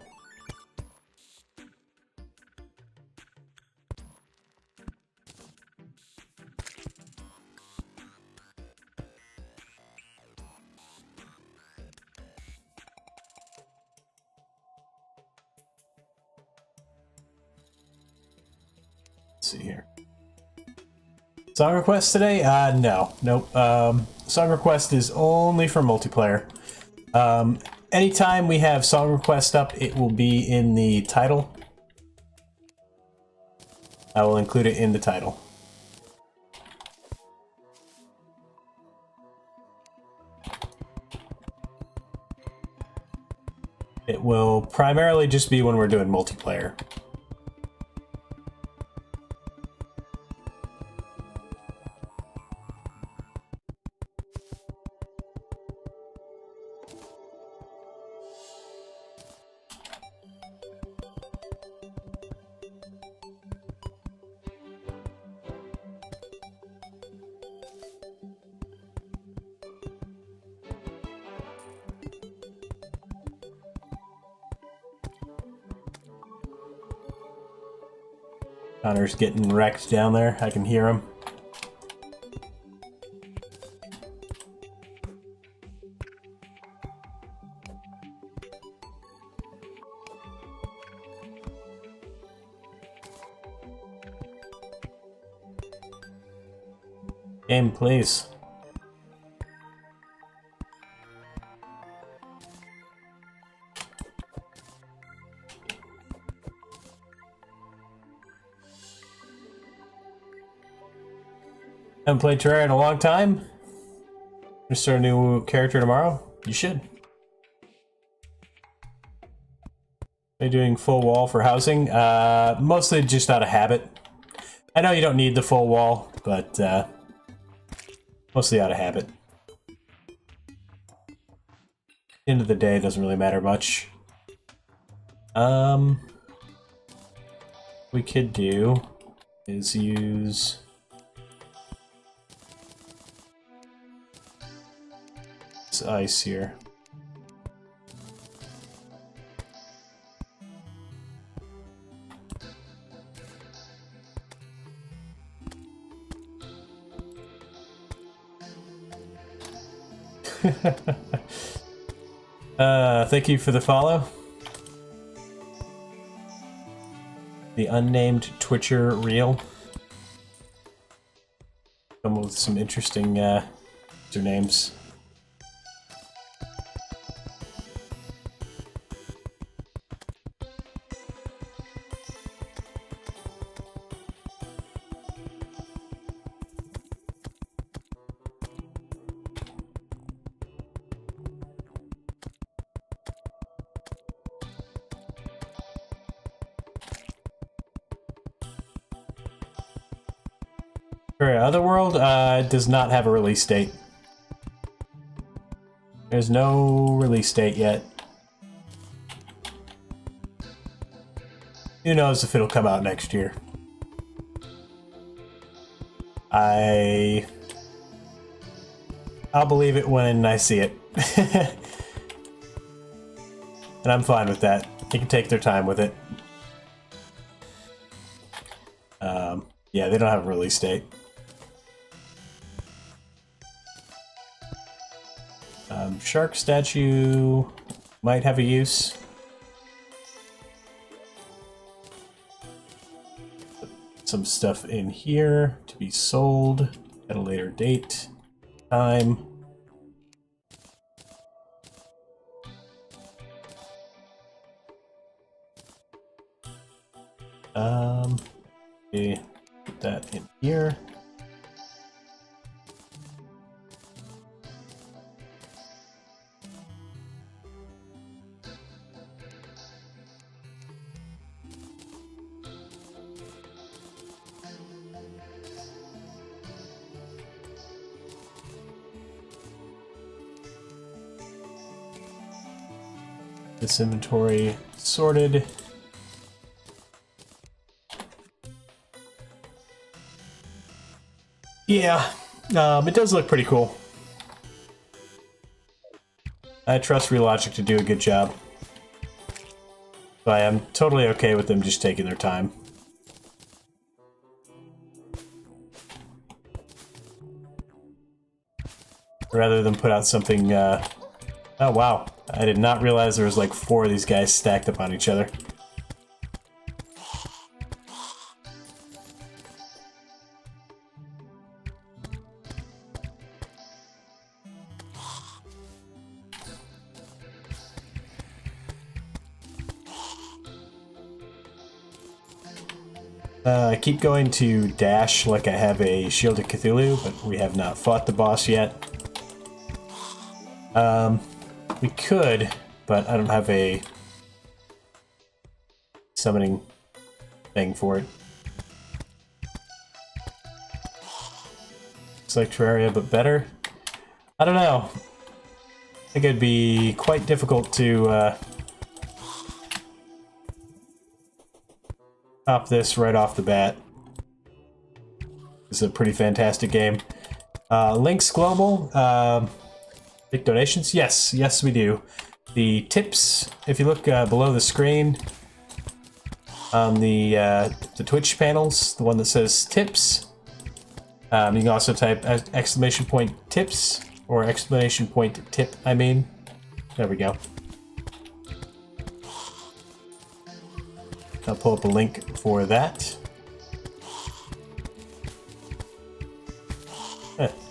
Let's see here. Song request today? No. Nope. Song request is only for multiplayer. Anytime we have song request up, it will be in the title. I will include it in the title. It will primarily just be when we're doing multiplayer. Connor's getting wrecked down there. I can hear him. Game, please. Haven't played Terraria in a long time. Gonna start a new character tomorrow. You should. Are you doing full wall for housing? Mostly just out of habit. I know you don't need the full wall, but mostly out of habit. End of the day, it doesn't really matter much. We could do is use this ice here. Thank you for the follow. the unnamed Twitcher reel. Come up with some interesting usernames. Otherworld does not have a release date. There's no release date yet. Who knows if it'll come out next year? I'll believe it when I see it. And I'm fine with that. They can take their time with it. Yeah, they don't have a release date. Shark statue might have a use. Put some stuff in here to be sold at a later date, time. Okay, put that in here. This inventory sorted. Yeah, it does look pretty cool. I trust Relogic to do a good job. So I am totally okay with them just taking their time. Rather than put out something, oh wow. I did not realize there was like 4 of these guys stacked up on each other. I keep going to dash like I have a Shield of Cthulhu, but we have not fought the boss yet. We could, but I don't have a summoning thing for it. Looks like Terraria, but better. I don't know. I think it'd be quite difficult to top this right off the bat. It's a pretty fantastic game. Links Global. Big donations? Yes, yes we do. The tips, if you look below the screen on the Twitch panels, the one that says tips, you can also type exclamation point tips, or exclamation point tip, I mean. There we go. I'll pull up a link for that.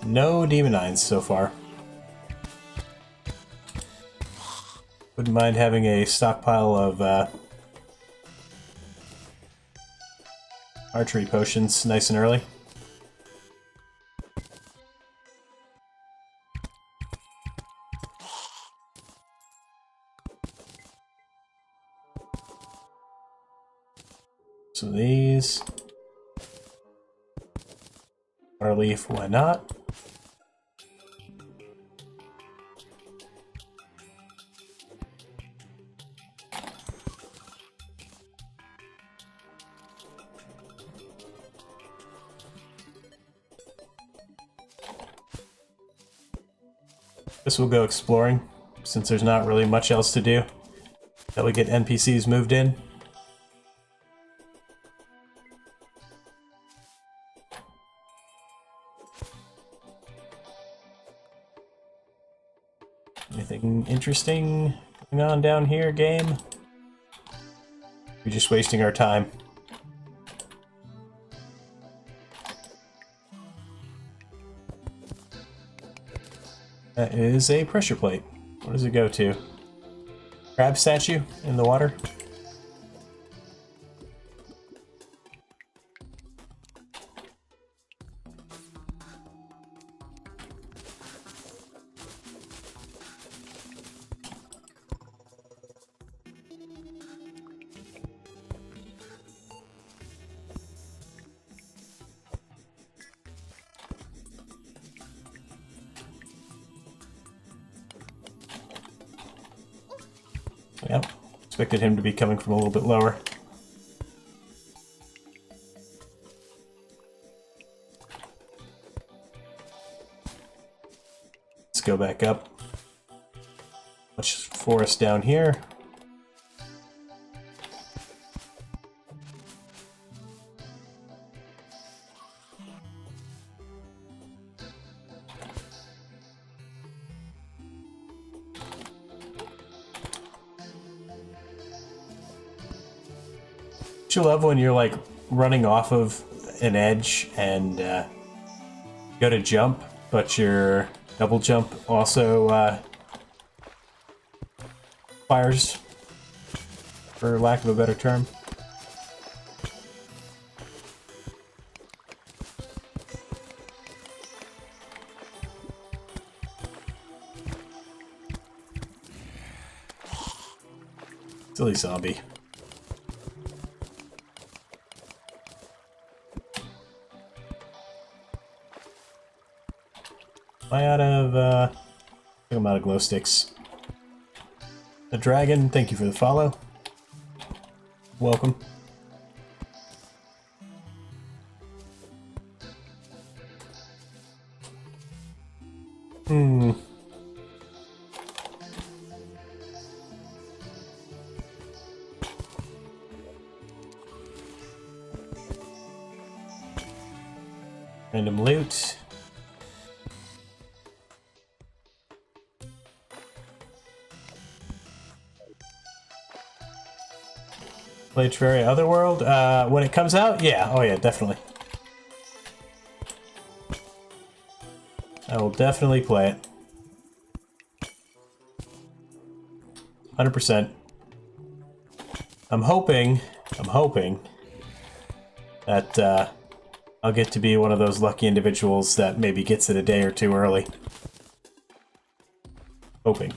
No Demon 9s so far. Wouldn't mind having a stockpile of archery potions nice and early. So these. Water leaf, why not? This will go exploring, since there's not really much else to do. That we get NPCs moved in. Anything interesting going on down here, game? We're just wasting our time. That is a pressure plate. What does it go to? Crab statue in the water? Yep. Expected him to be coming from a little bit lower. Let's go back up. Much forest down here. You love when you're like running off of an edge and go to jump, but your double jump also fires, for lack of a better term. Silly zombie. Am I out of, I think I'm out of glow sticks. The dragon, thank you for the follow. Welcome. Random loot. Play Terraria Otherworld? When it comes out? Yeah. Oh yeah, definitely. I will definitely play it. 100%. I'm hoping that I'll get to be one of those lucky individuals that maybe gets it a day or two early. Hoping.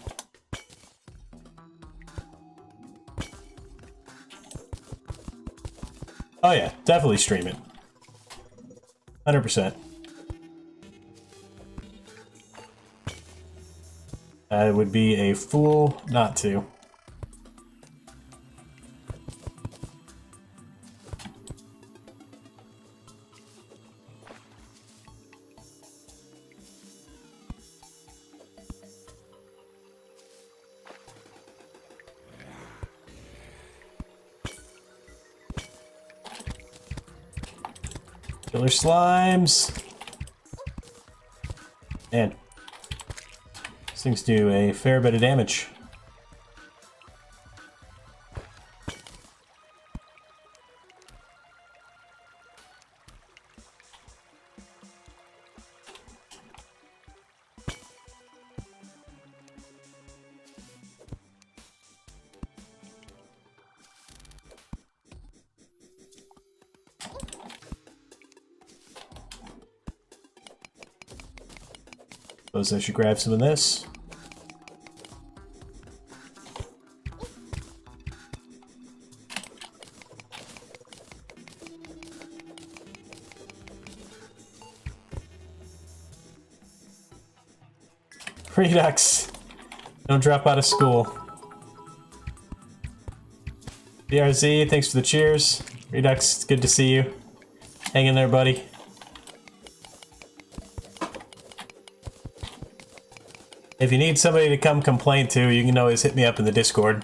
Oh yeah, definitely stream it. 100%. I would be a fool not to. Killer slimes. Man. These things do a fair bit of damage. Suppose I should grab some of this. Redux, don't drop out of school. BRZ, thanks for the cheers. Redux, it's good to see you. Hang in there, buddy. If you need somebody to come complain to, you can always hit me up in the Discord.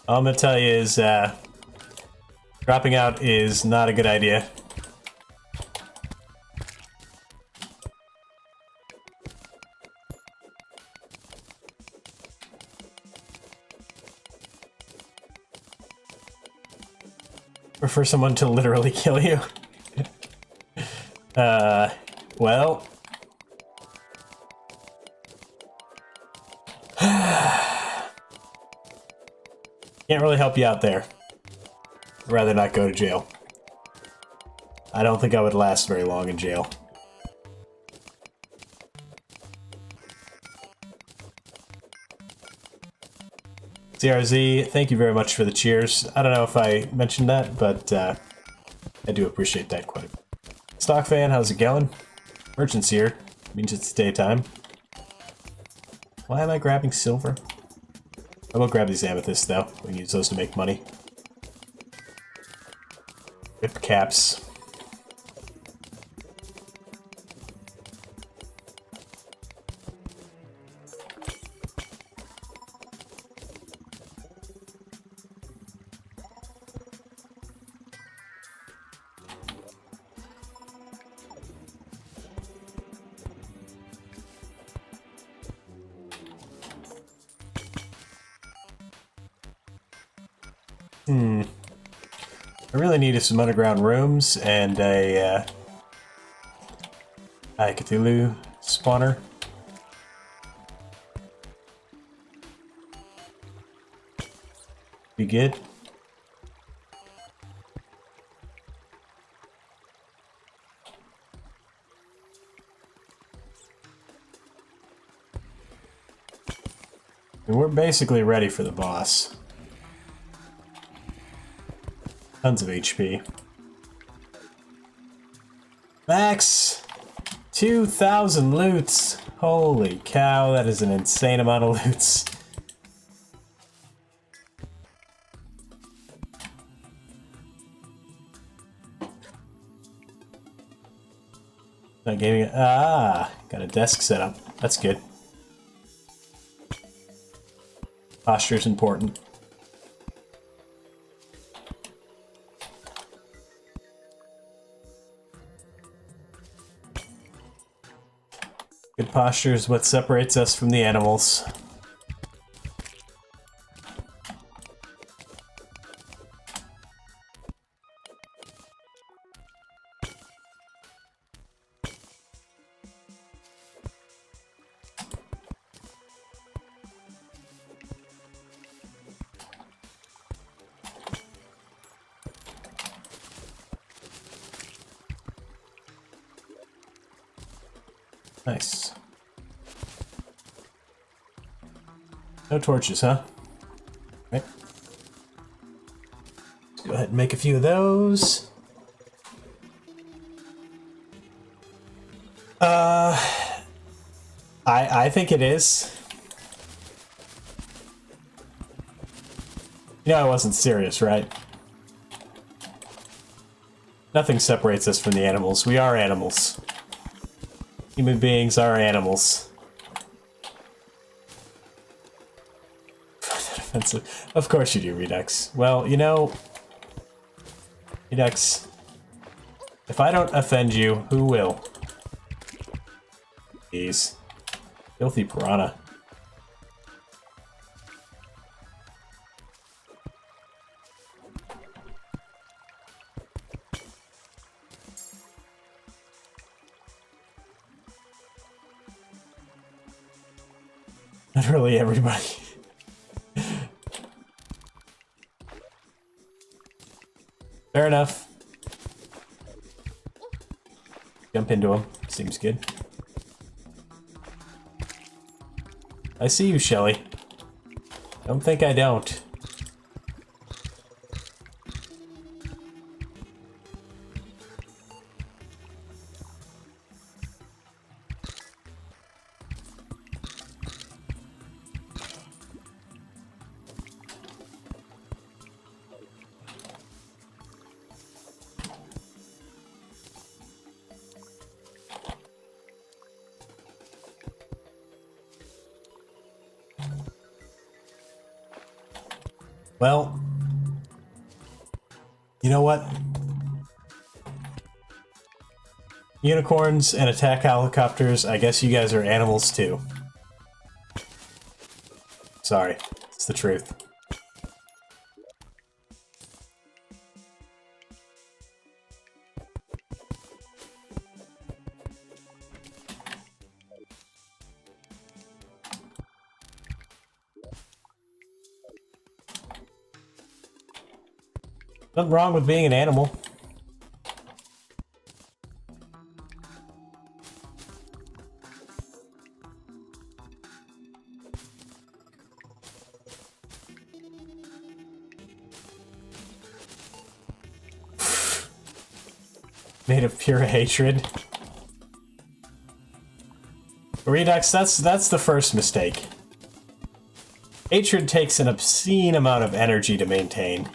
All I'm gonna tell you is, dropping out is not a good idea. Or for someone to literally kill you. Well. Can't really help you out there. I'd rather not go to jail. I don't think I would last very long in jail. CRZ, thank you very much for the cheers. I don't know if I mentioned that, but I do appreciate that quite a bit. Stock fan, how's it going? Merchant's here. Means it's daytime. Why am I grabbing silver? I will grab these amethysts, though. We can use those to make money. Whip caps. I really needed some underground rooms and a Cthulhu spawner. Be good. And we're basically ready for the boss. Tons of HP. Max! 2,000 loots! Holy cow, that is an insane amount of loots. Not gaming. Ah! Got a desk set up. That's good. Posture's important. Good posture is what separates us from the animals. Nice. No torches, huh? Okay. Let's go ahead and make a few of those. I think it is. You know I wasn't serious, right? Nothing separates us from the animals. We are animals. Human beings are animals. Offensive. Of course you do, Redux. Well, you know, Redux, if I don't offend you, who will? Jeez. Filthy piranha. Literally everybody. Fair enough. Jump into him. Seems good. I see you, Shelly. Don't think I don't. Well, you know what? Unicorns and attack helicopters, I guess you guys are animals too. Sorry, it's the truth. Nothing wrong with being an animal. Made of pure hatred. Redux, that's the first mistake. Hatred takes an obscene amount of energy to maintain.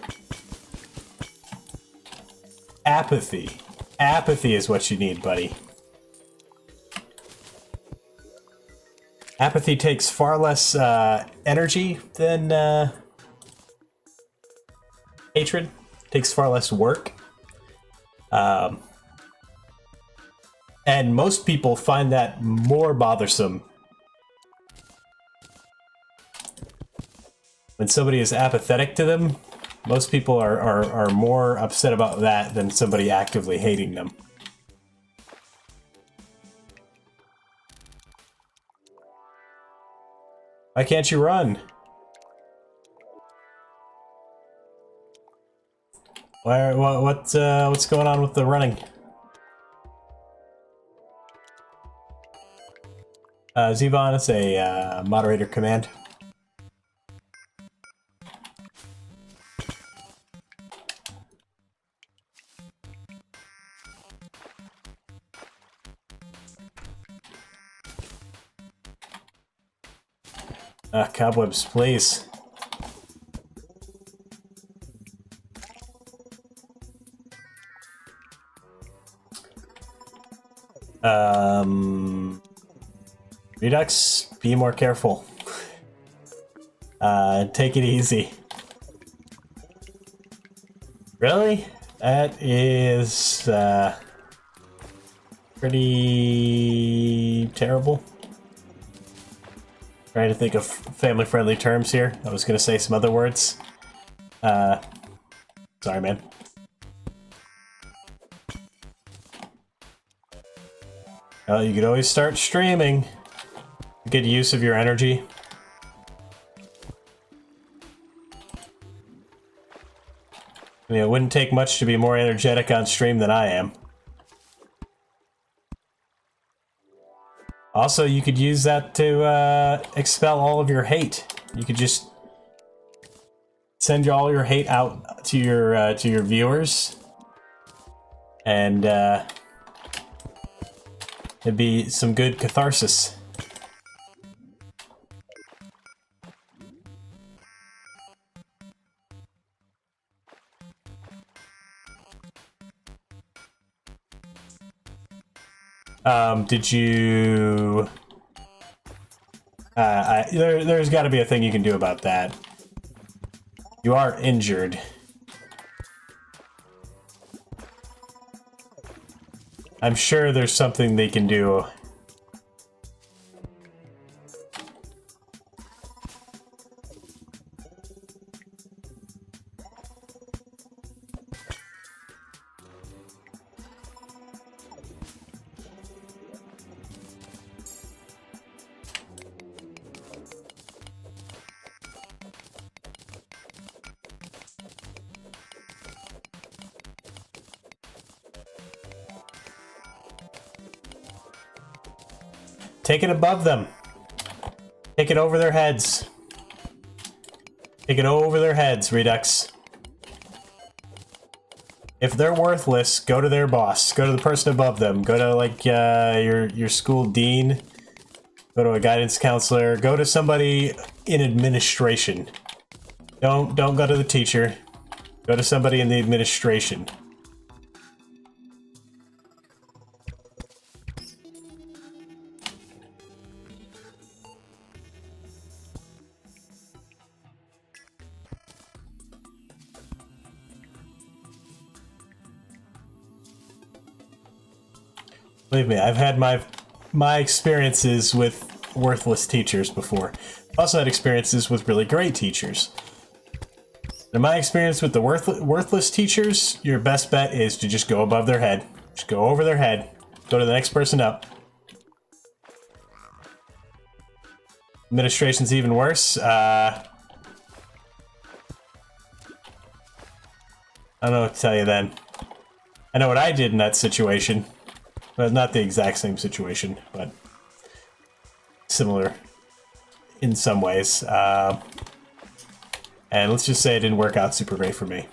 Apathy. Apathy is what you need, buddy. Apathy takes far less energy than hatred. Takes far less work. And most people find that more bothersome when somebody is apathetic to them. Most people are more upset about that than somebody actively hating them. Why can't you run? What's going on with the running? Zevon, it's a moderator command. Cobwebs, please. Redux, be more careful. Take it easy. Really? That is pretty terrible. Trying to think of family-friendly terms here. I was gonna say some other words. Sorry, man. Well, you could always start streaming. Good use of your energy. I mean, it wouldn't take much to be more energetic on stream than I am. Also, you could use that to expel all of your hate. You could just send all your hate out to your viewers, and it'd be some good catharsis. Did you... there's got to be a thing you can do about that. You are injured. I'm sure there's something they can do. Take it above them. Take it over their heads. Take it over their heads, Redux. If they're worthless, go to their boss. Go to the person above them. Go to, like, your school dean. Go to a guidance counselor. Go to somebody in administration. Don't go to the teacher. Go to somebody in the administration. Believe me, I've had my experiences with worthless teachers before. I've also had experiences with really great teachers. In my experience with the worthless teachers, your best bet is to just go above their head. Just go over their head. Go to the next person up. Administration's even worse. I don't know what to tell you then. I know what I did in that situation. Well, not the exact same situation, but similar in some ways. And let's just say it didn't work out super great for me.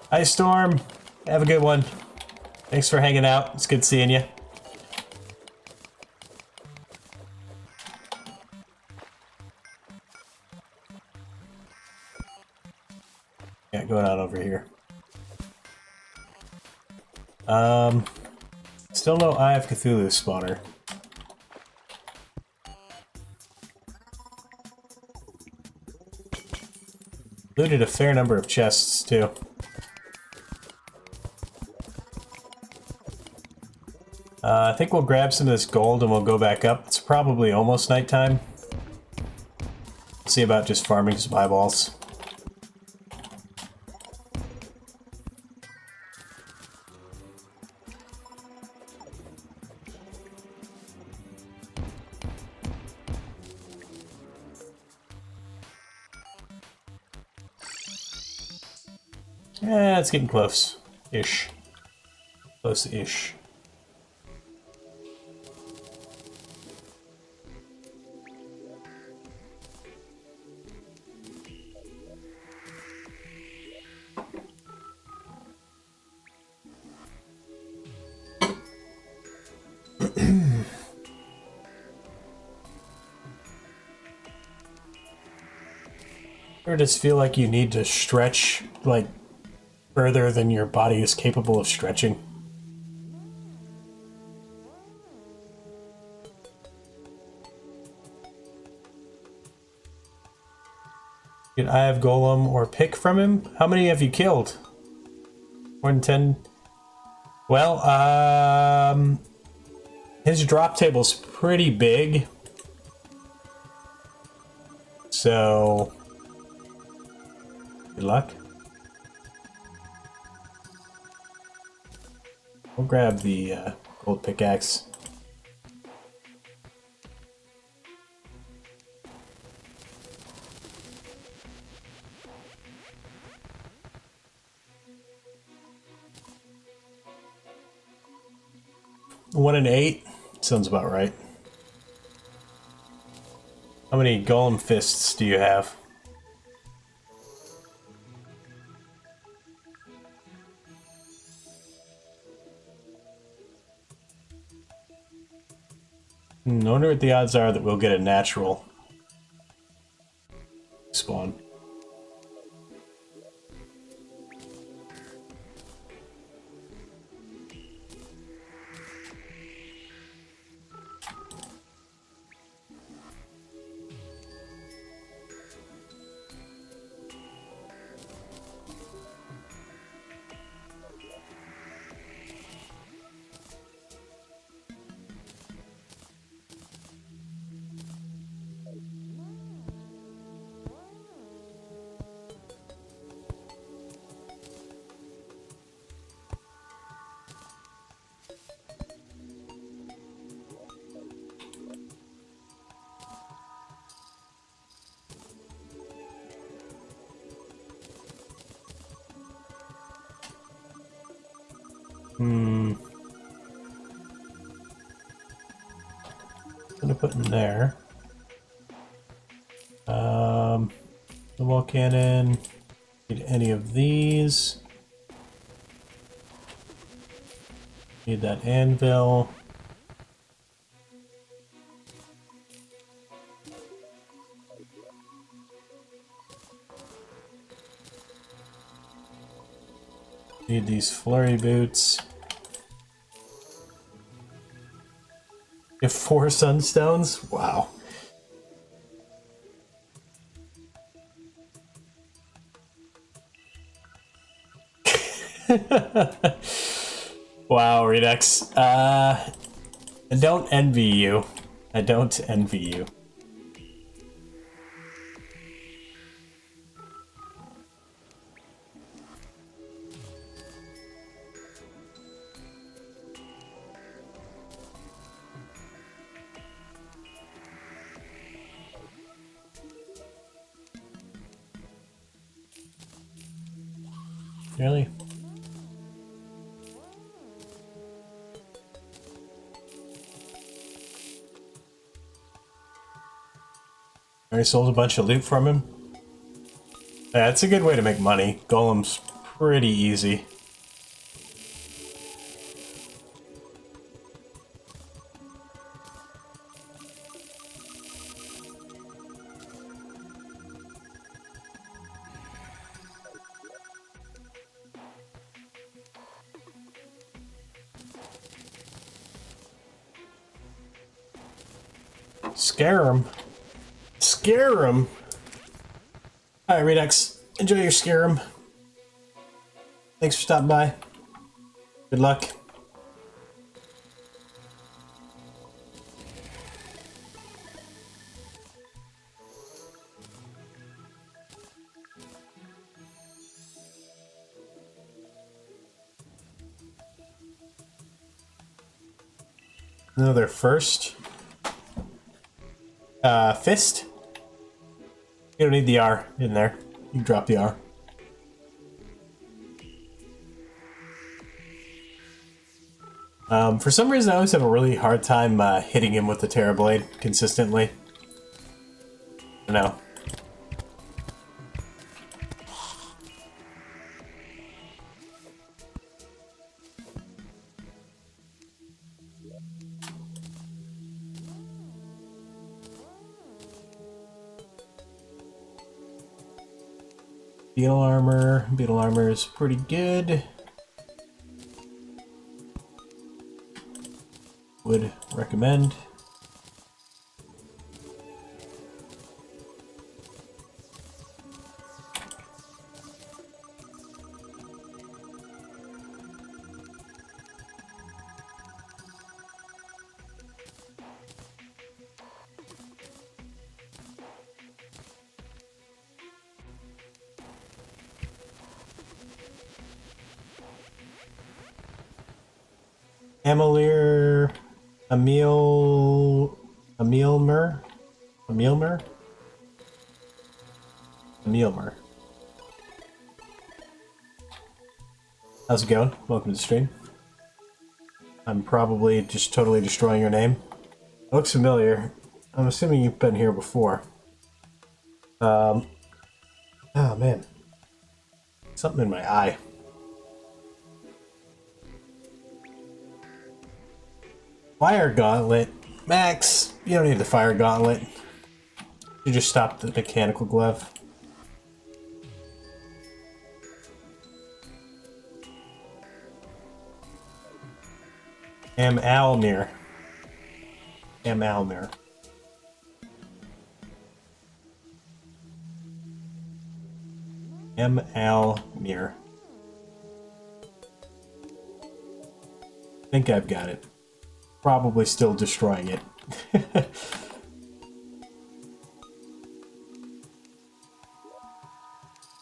Hi, Storm. Have a good one. Thanks for hanging out. It's good seeing you. Yeah, going on over here. Still no Eye of Cthulhu spawner. Looted a fair number of chests, too. I think we'll grab some of this gold and we'll go back up. It's probably almost nighttime. See about just farming some eyeballs. Yeah, it's getting close-ish. Close-ish. Or does feel like you need to stretch, like, further than your body is capable of stretching? Get Eye of Golem or pick from him? How many have you killed? More than 10? Well, his drop table's pretty big. So, good luck. We'll grab the gold pickaxe. One and 8 sounds about right. How many golem fists do you have? I wonder what the odds are that we'll get a natural spawn. Gonna put in there. The wall cannon. Need any of these. Need that anvil. Need these flurry boots. You have 4 sunstones? Wow. Wow, Redux. I don't envy you. I don't envy you. Really? Already sold a bunch of loot from him. Yeah, it's a good way to make money. Golem's pretty easy. Scare him. Scare him. Alright, Redux. Enjoy your scare him. Thanks for stopping by. Good luck. Another first. Fist. You don't need the R in there. You can drop the R. For some reason, I always have a really hard time hitting him with the Terra Blade consistently. I don't know. Beetle armor. Beetle armor is pretty good. Would recommend. Amelier, Emilmer. How's it going? Welcome to the stream. I'm probably just totally destroying your name. It looks familiar. I'm assuming you've been here before. Oh man. Something in my eye. Fire Gauntlet. Max, you don't need the Fire Gauntlet. You just stop the mechanical glove. Almir. Almir. Almir. I think I've got it. Probably still destroying it.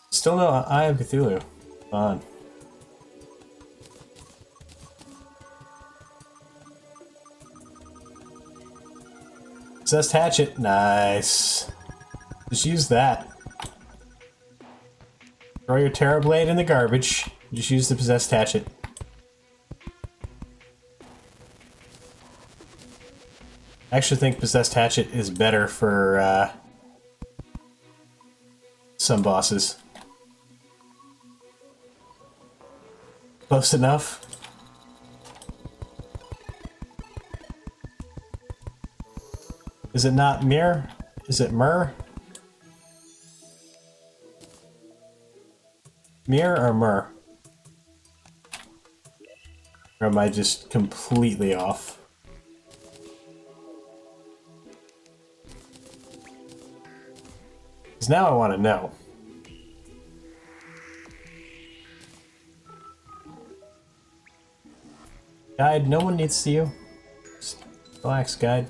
Still no Eye of Cthulhu. On. Possessed Hatchet. Nice. Just use that. Throw your Terra Blade in the garbage. Just use the Possessed Hatchet. I actually think Possessed Hatchet is better for some bosses. Close enough. Is it not Mir? Is it Mur? Mir or Mur? Or am I just completely off? Because now I want to know. Guide, no one needs to see you. Just relax, Guide.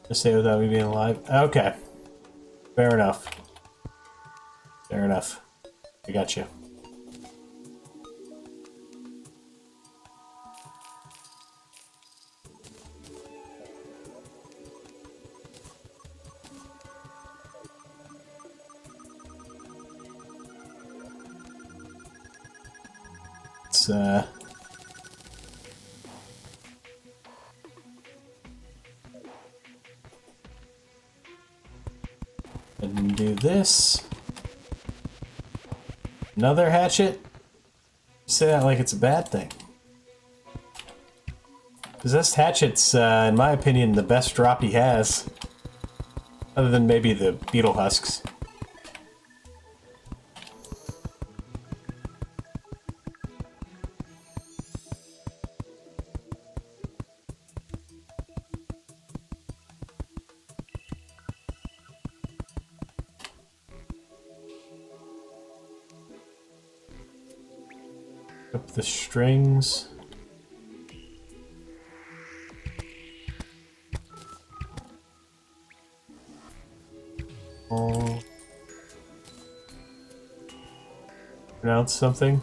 Just say without me being alive. Okay. Fair enough. Fair enough. I got you. Let's and do this. Another hatchet? Say that like it's a bad thing. Possessed hatchet's, in my opinion, the best drop he has. Other than maybe the beetle husks. Up the strings. Oh. Pronounce something.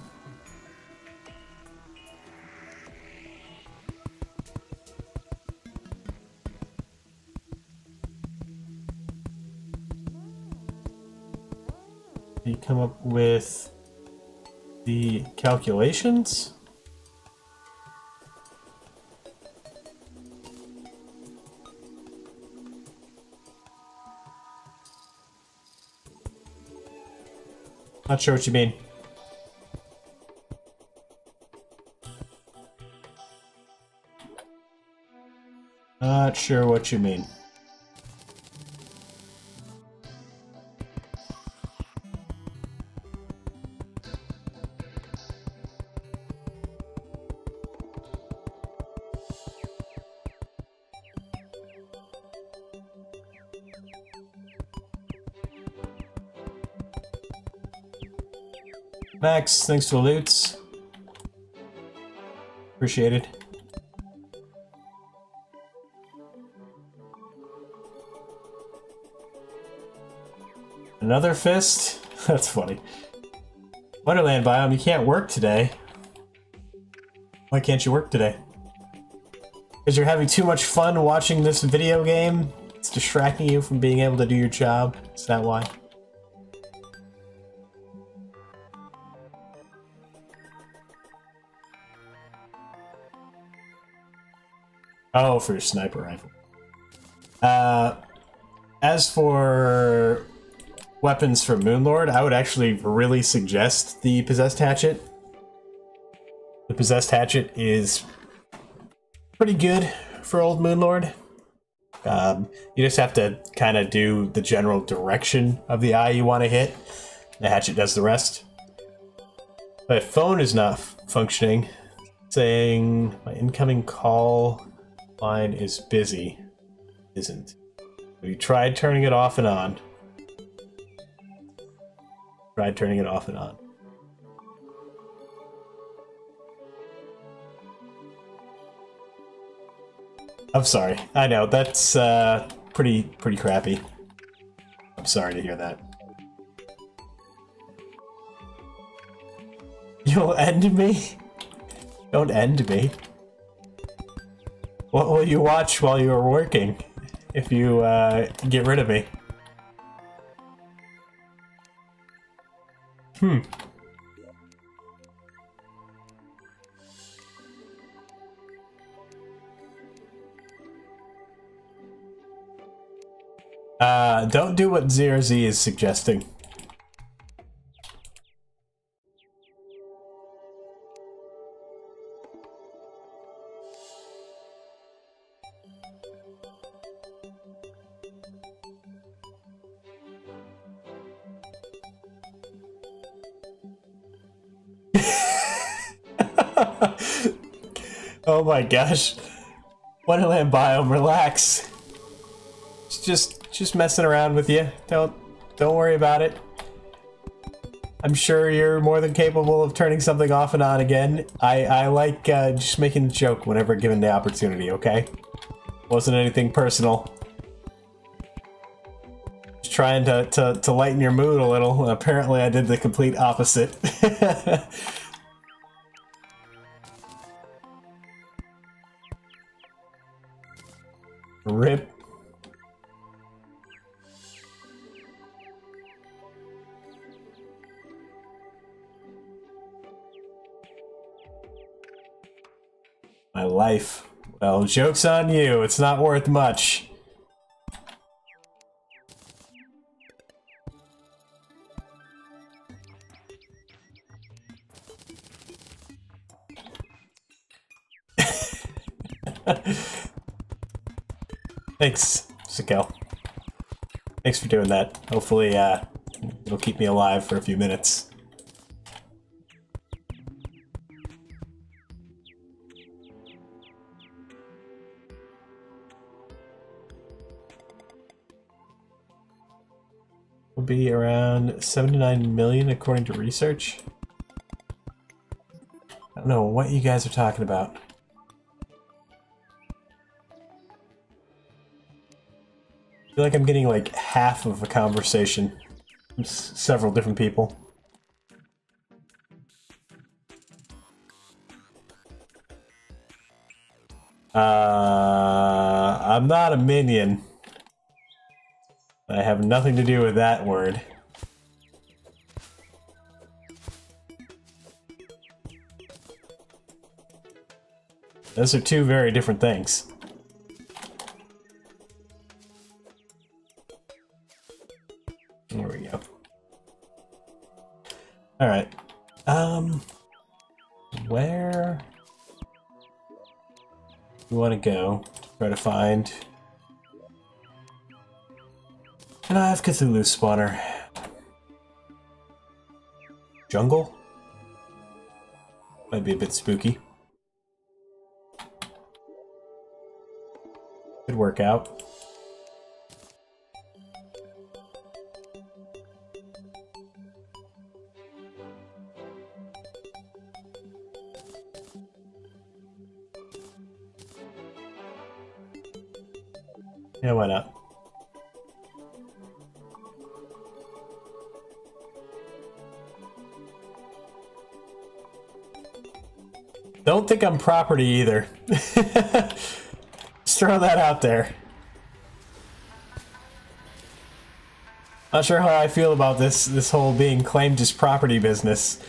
You come up with the calculations. Not sure what you mean. Not sure what you mean. Max, thanks for the loots. Appreciated. Another fist? That's funny. Wonderland biome, you can't work today. Why can't you work today? Because you're having too much fun watching this video game? It's distracting you from being able to do your job? Is that why? Oh, for your sniper rifle. As for weapons for Moonlord, I would actually really suggest the Possessed Hatchet. The Possessed Hatchet is pretty good for old Moonlord. You just have to kind of do the general direction of the eye you want to hit. The hatchet does the rest. My phone is not functioning. Saying my incoming call line is busy. Isn't. Have you tried turning it off and on? Tried turning it off and on. I'm sorry. I know, that's pretty crappy. I'm sorry to hear that. You'll end me? Don't end me. What will you watch while you are working if you get rid of me? Don't do what ZRZ is suggesting. Oh my gosh. Wonderland biome, relax. It's just messing around with you. Don't worry about it. I'm sure you're more than capable of turning something off and on again. I like just making a joke whenever given the opportunity, okay? Wasn't anything personal. Just trying to lighten your mood a little, and apparently I did the complete opposite. Rip. My life. Well, joke's on you. It's not worth much. Thanks, Sikel. Thanks for doing that. Hopefully, it'll keep me alive for a few minutes. Will be around 79 million according to research. I don't know what you guys are talking about. I feel like I'm getting like half of a conversation from several different people. I'm not a minion. I have nothing to do with that word. Those are two very different things. There we go. Alright. Where do you want to go to try to find an Eye of Cthulhu spawner? Jungle? Might be a bit spooky. Could work out. Yeah, why not? Don't think I'm property either. Just throw that out there. Not sure how I feel about this whole being claimed as property business.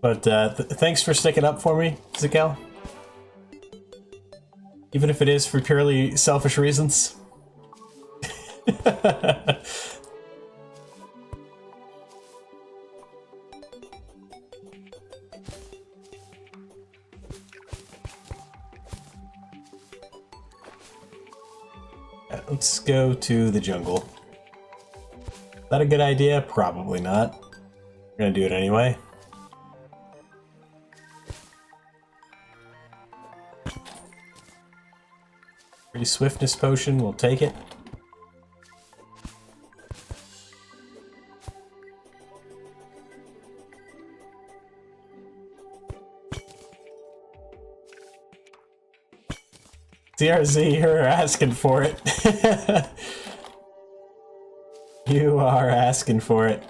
But thanks for sticking up for me, Zakel. Even if it is for purely selfish reasons. Let's go to the jungle. Is that a good idea? Probably not. We're gonna do it anyway. Free swiftness potion, we'll take it. CRZ, you're asking for it. You are asking for it.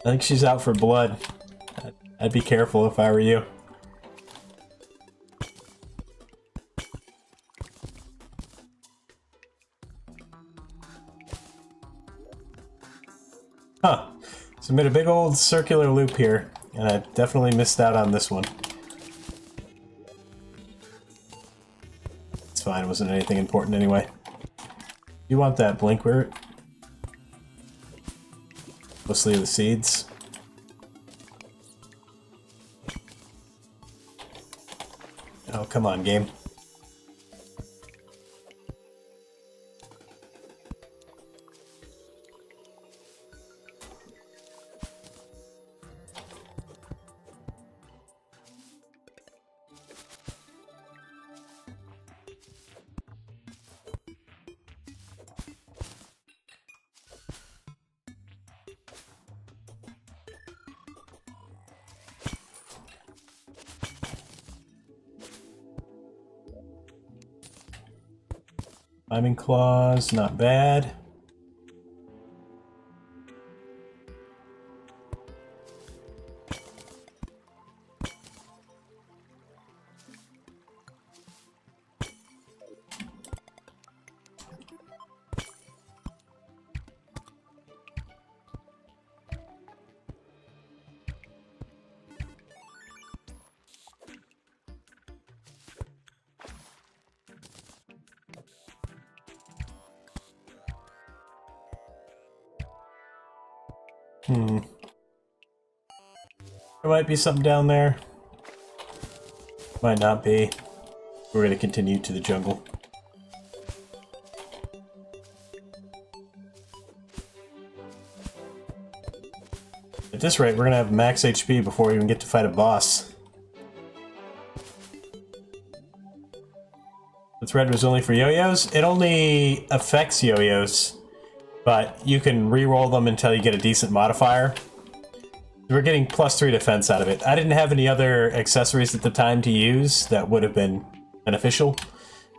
I think she's out for blood. I'd be careful if I were you. Huh. So I made a big old circular loop here, and I definitely missed out on this one. It's fine, it wasn't anything important anyway. You want that blink root? Mostly the seeds. Oh, come on, game. Climbing claws, not bad. There might be something down there. Might not be. We're going to continue to the jungle. At this rate, we're going to have max HP before we even get to fight a boss. The thread was only for yo-yos? It only affects yo-yos, but you can re-roll them until you get a decent modifier. We're getting +3 defense out of it. I didn't have any other accessories at the time to use that would have been beneficial.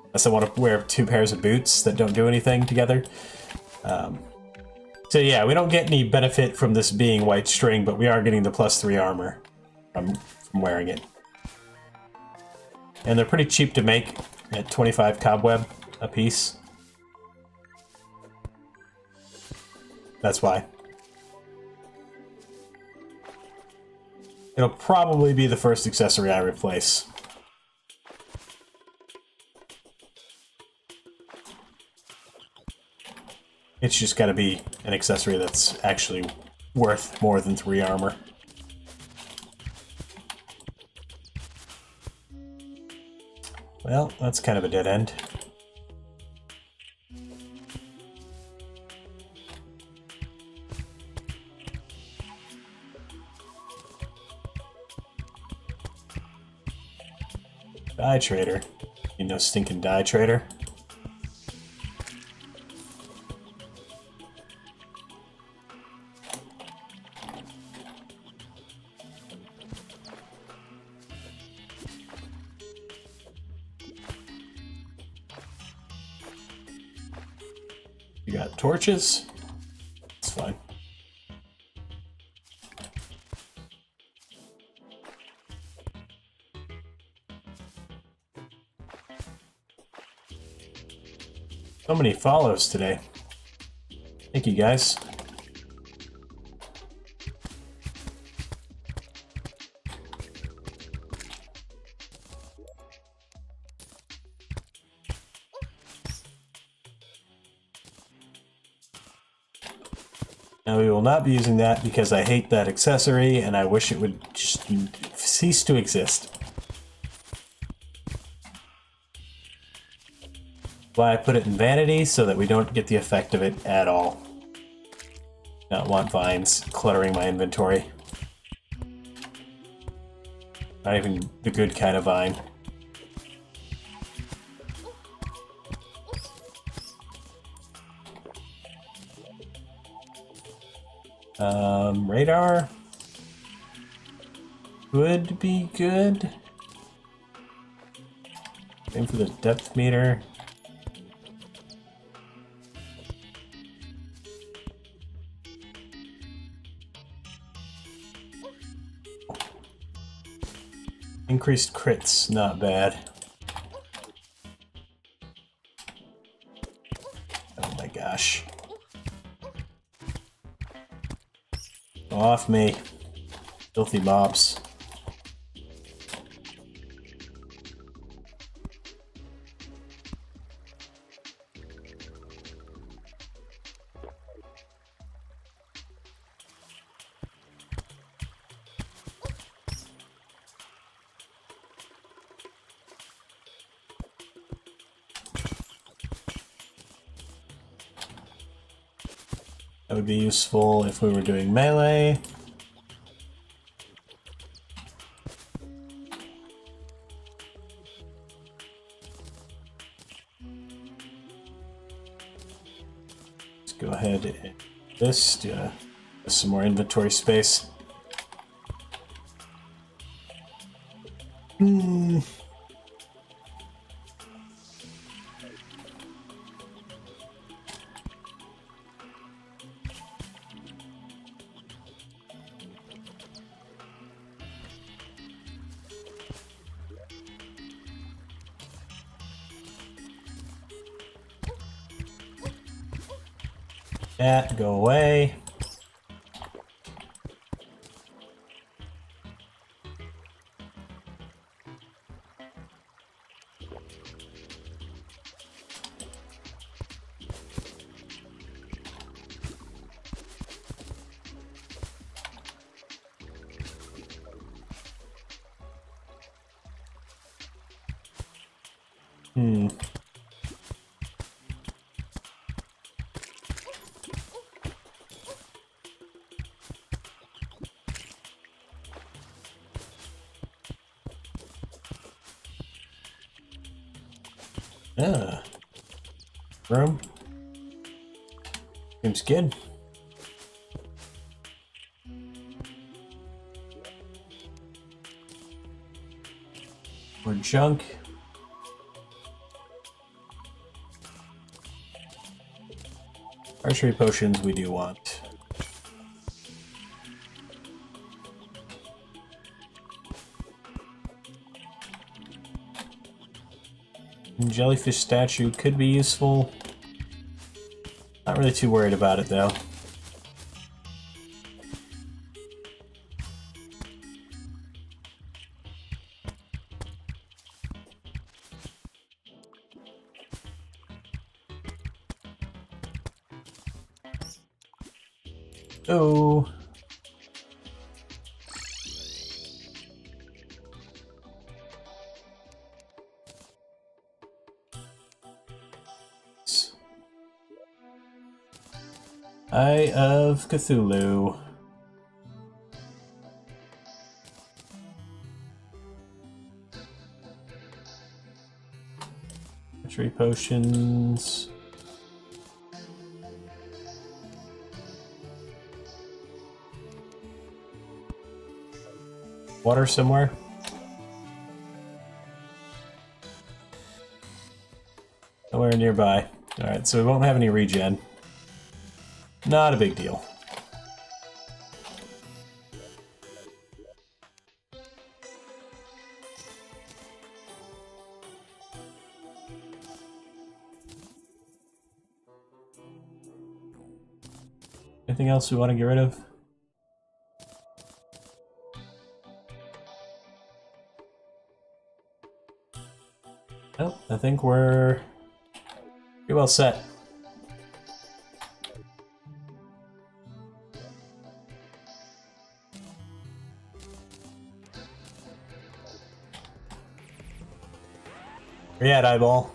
Unless I want to wear 2 pairs of boots that don't do anything together. So yeah, we don't get any benefit from this being white string, but we are getting the +3 armor from wearing it. And they're pretty cheap to make at 25 cobweb a piece. That's why. It'll probably be the first accessory I replace. It's just gotta be an accessory that's actually worth more than 3 armor. Well, that's kind of a dead end. Dye trader. You know, stinking dye trader. You got torches? It's fine. So many follows today. Thank you, guys. Now we will not be using that because I hate that accessory and I wish it would just cease to exist. Why I put it in vanity so that we don't get the effect of it at all. Not want vines cluttering my inventory. Not even the good kind of vine. Radar would be good. Aim for the depth meter. Increased crits, not bad. Oh my gosh. Go off me. Filthy mobs. That would be useful if we were doing melee. Let's go ahead and do this to get some more inventory space. That, go away. Ah. Room. Seems good. More junk. Archery potions we do want. Jellyfish statue could be useful. Not really too worried about it though. Oh. Eye of Cthulhu. Archery potions. Water somewhere? Somewhere nearby. Alright, so we won't have any regen. Not a big deal. Anything else we want to get rid of? Nope, I think we're pretty well set. Where you at, eyeball?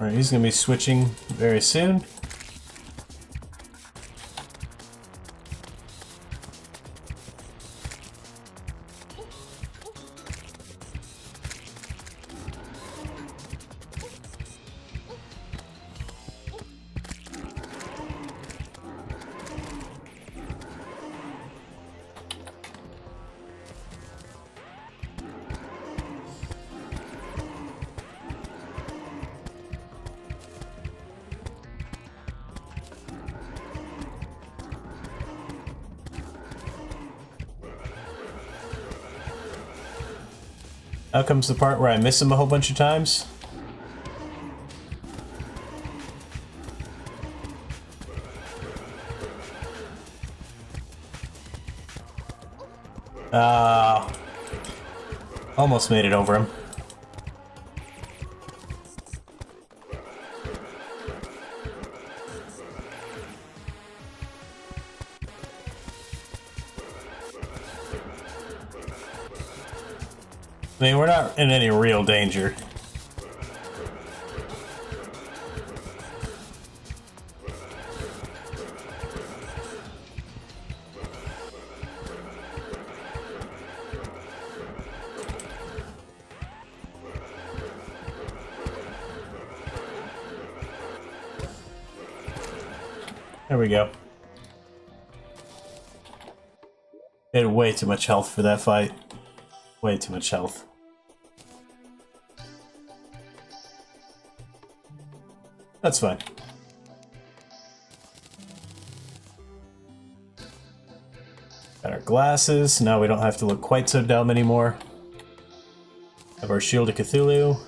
Alright, he's gonna be switching very soon. Now comes the part where I miss him a whole bunch of times. Almost made it over him. I mean, we're not in any real danger. There we go. They had way too much health for that fight. Way too much health. That's fine. Got our glasses. Now we don't have to look quite so dumb anymore. Have our Shield of Cthulhu.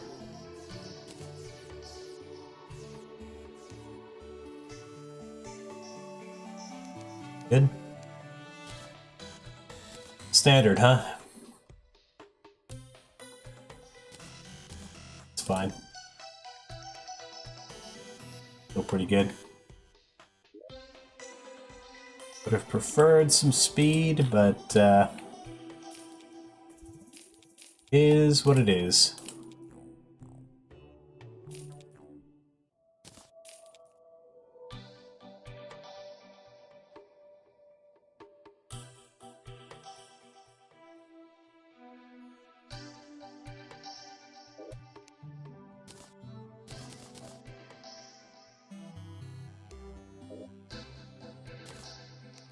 Good. Standard, huh? It's fine. Still pretty good. Would have preferred some speed, but is what it is.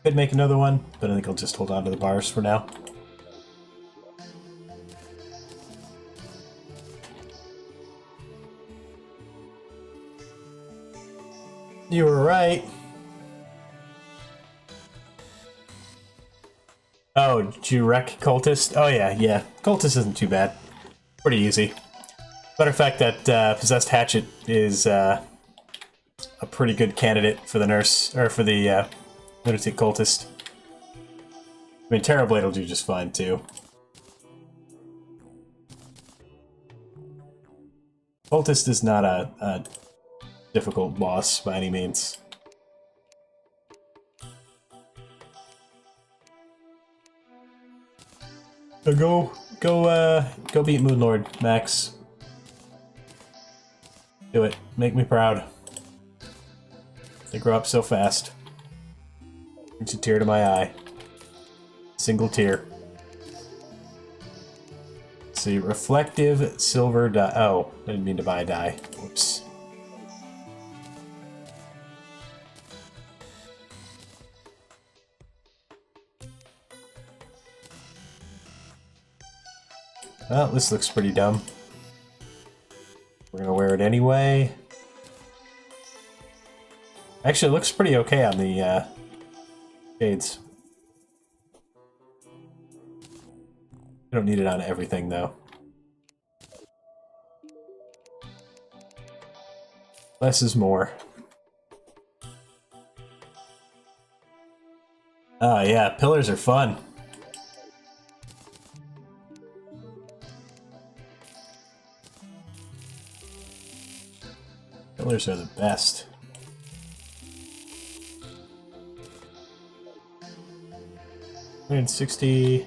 Could make another one, but I think I'll just hold on to the bars for now. You were right. Oh, did you wreck Cultist? Oh yeah. Cultist isn't too bad. Pretty easy. Matter of fact, that Possessed Hatchet is a pretty good candidate for the nurse, or for the Lunatic Cultist. I mean, Terrorblade will do just fine, too. Cultist is not a difficult boss by any means. So go beat Moonlord, Max. Do it. Make me proud. They grow up so fast. Brings a tear to my eye. Single tear. Let's see, reflective silver die. Oh, I didn't mean to buy a die. Whoops. Well, this looks pretty dumb. We're gonna wear it anyway. Actually, it looks pretty okay on the shades. I don't need it on everything, though. Less is more. Oh yeah, pillars are fun. Pillars are the best. $160.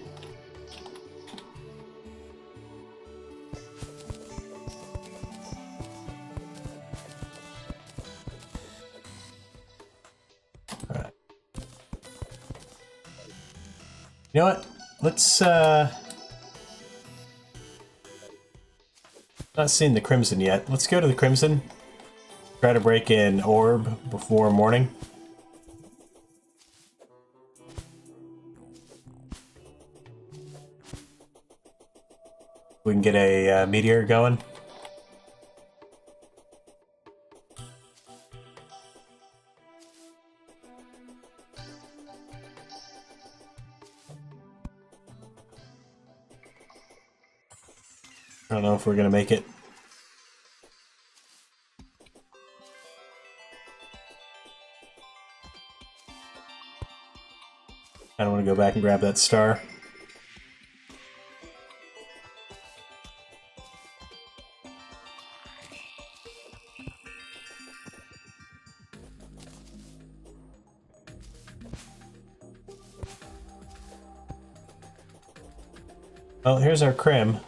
Alright. You know what? Let's not seeing the Crimson yet. Let's go to the Crimson. Try to break in Orb before morning. We can get a meteor going. I don't know if we're gonna make it. I don't want to go back and grab that star. Well, here's our Crim.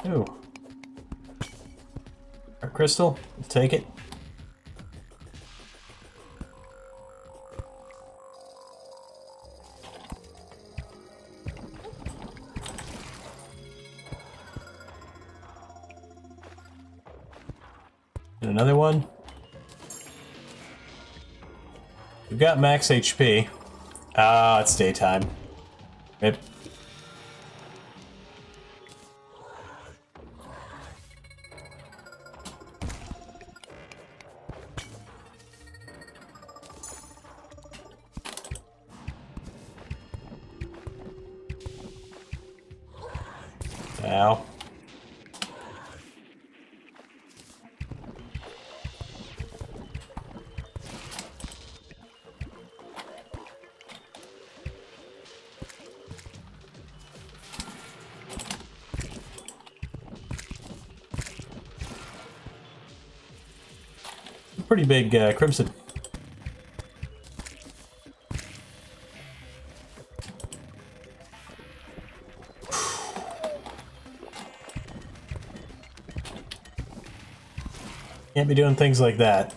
Ooh. Our crystal, we'll take it. And another one. We got max HP. Ah, it's daytime. Rip. Ow. Pretty big crimson. Can't be doing things like that.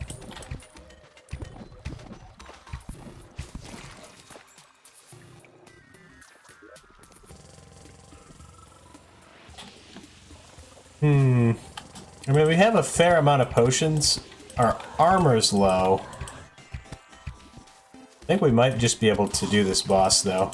I mean, we have a fair amount of potions. Our armor's low. I think we might just be able to do this boss, though.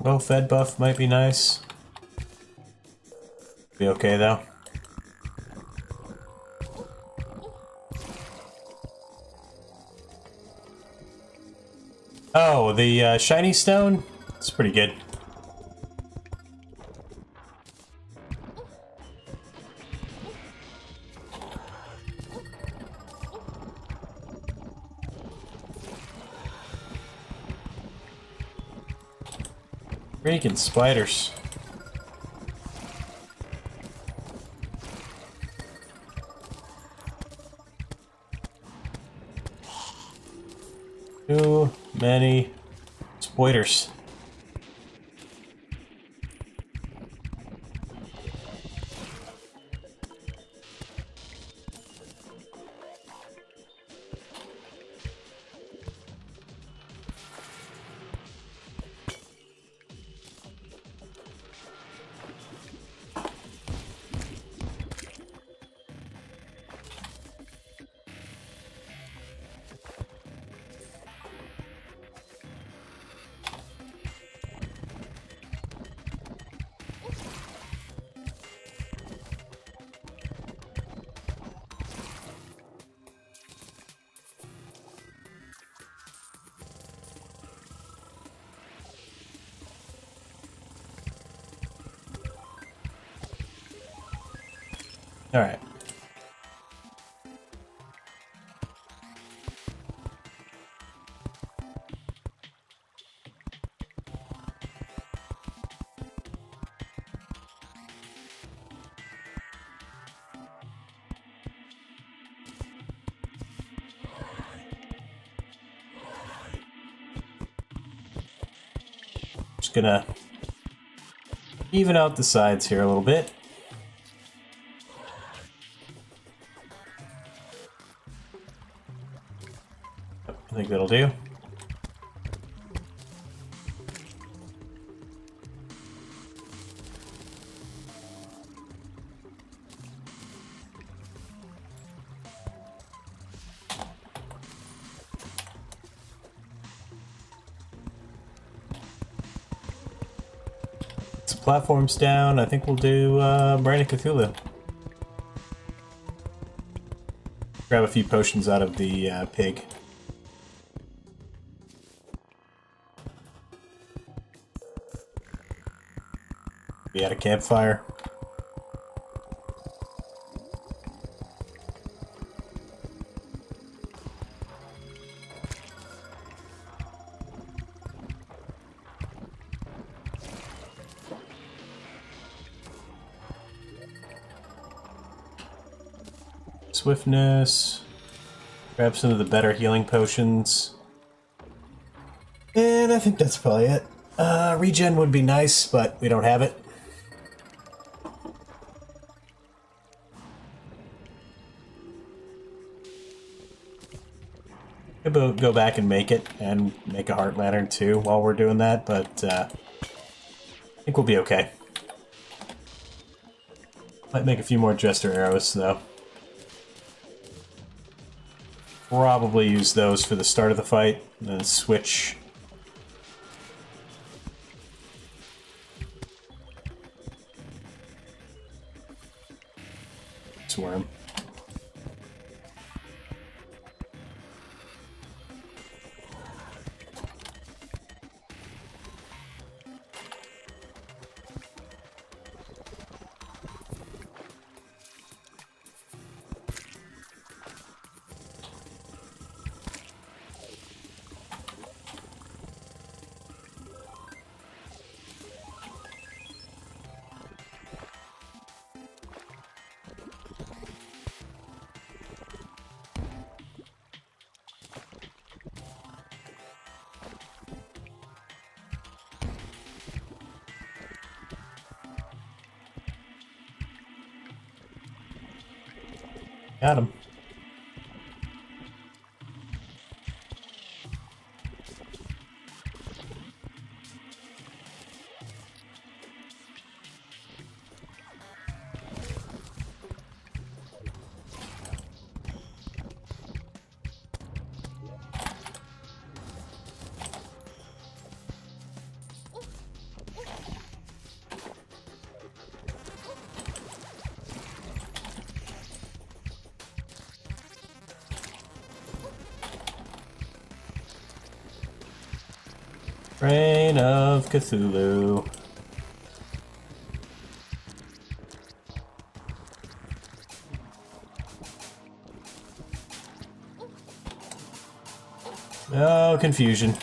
Low fed buff might be nice. Be okay though. Oh, the shiny stone? It's pretty good. Freaking spiders. Too many spiders. All right. Just gonna even out the sides here a little bit. I think that'll do. Some platforms down. I think we'll do Brain of Cthulhu. Grab a few potions out of the pig. be at a campfire. Swiftness. Grab some of the better healing potions. And I think that's probably it. Regen would be nice, but we don't have it. Maybe go back and make it, and make a heart lantern too while we're doing that, but I think we'll be okay. Might make a few more Jester arrows, though. Probably use those for the start of the fight, and then switch. Swarm. Got him. Reign of Cthulhu. No confusion.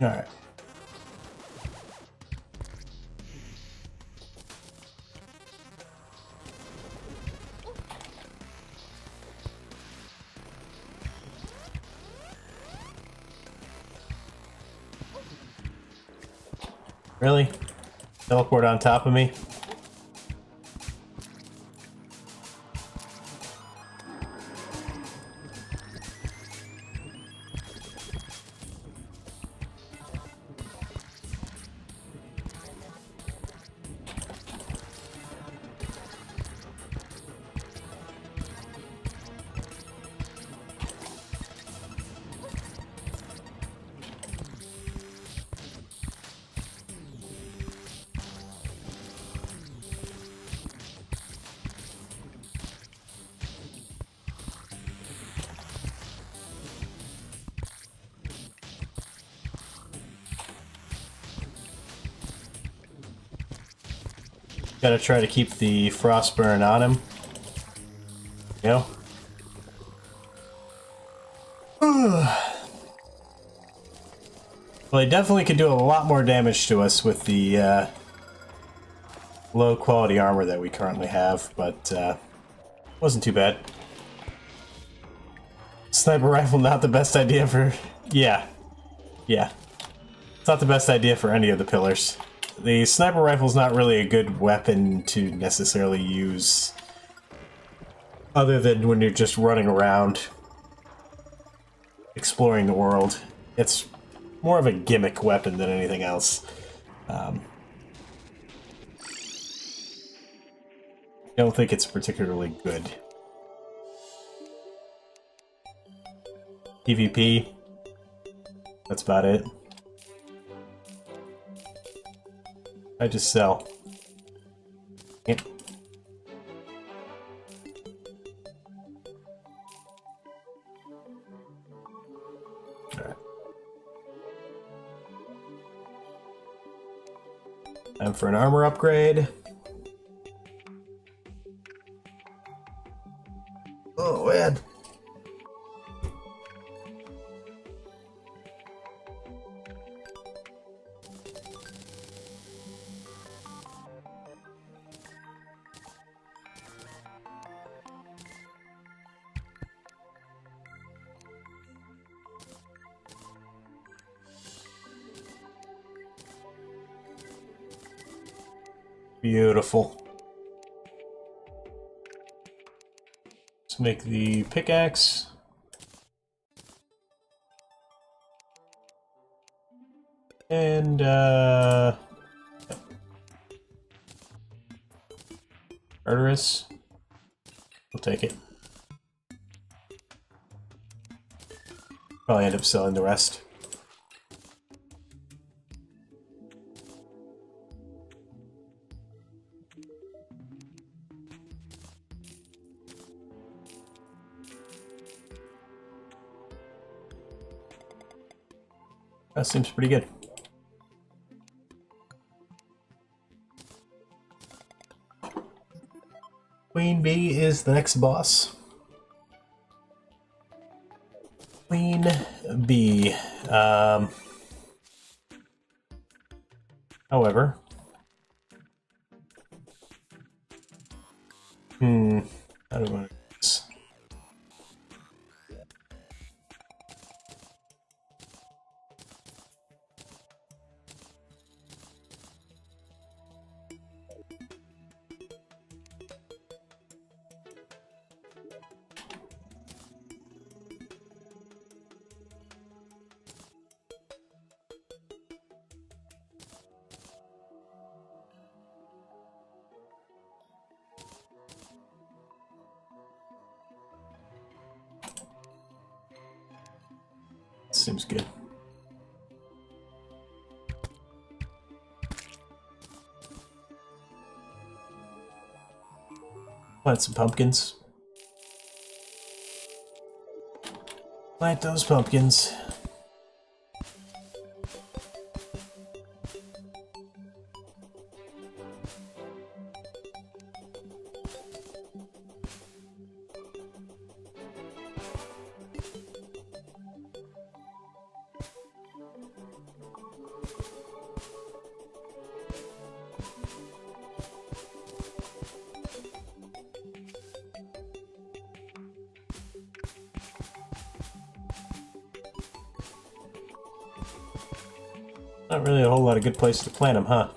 All right. Really? Teleport on top of me? Gotta try to keep the frost burn on him. You know? Well, he definitely could do a lot more damage to us with the low quality armor that we currently have, but wasn't too bad. Sniper rifle not the best idea for... Yeah. Yeah. It's not the best idea for any of the pillars. The sniper rifle is not really a good weapon to necessarily use other than when you're just running around exploring the world. It's more of a gimmick weapon than anything else. I don't think it's particularly good. PvP, that's about it. I just sell. Yep. Alright. Time for an armor upgrade. Oh, man. Beautiful. Let's make the pickaxe. And, Arteris. We'll take it. Probably end up selling the rest. That seems pretty good. Queen Bee is the next boss. Queen Bee. However... How do I do this? Seems good. Plant some pumpkins. Plant those pumpkins. Not really a whole lot of good place to plant them, huh?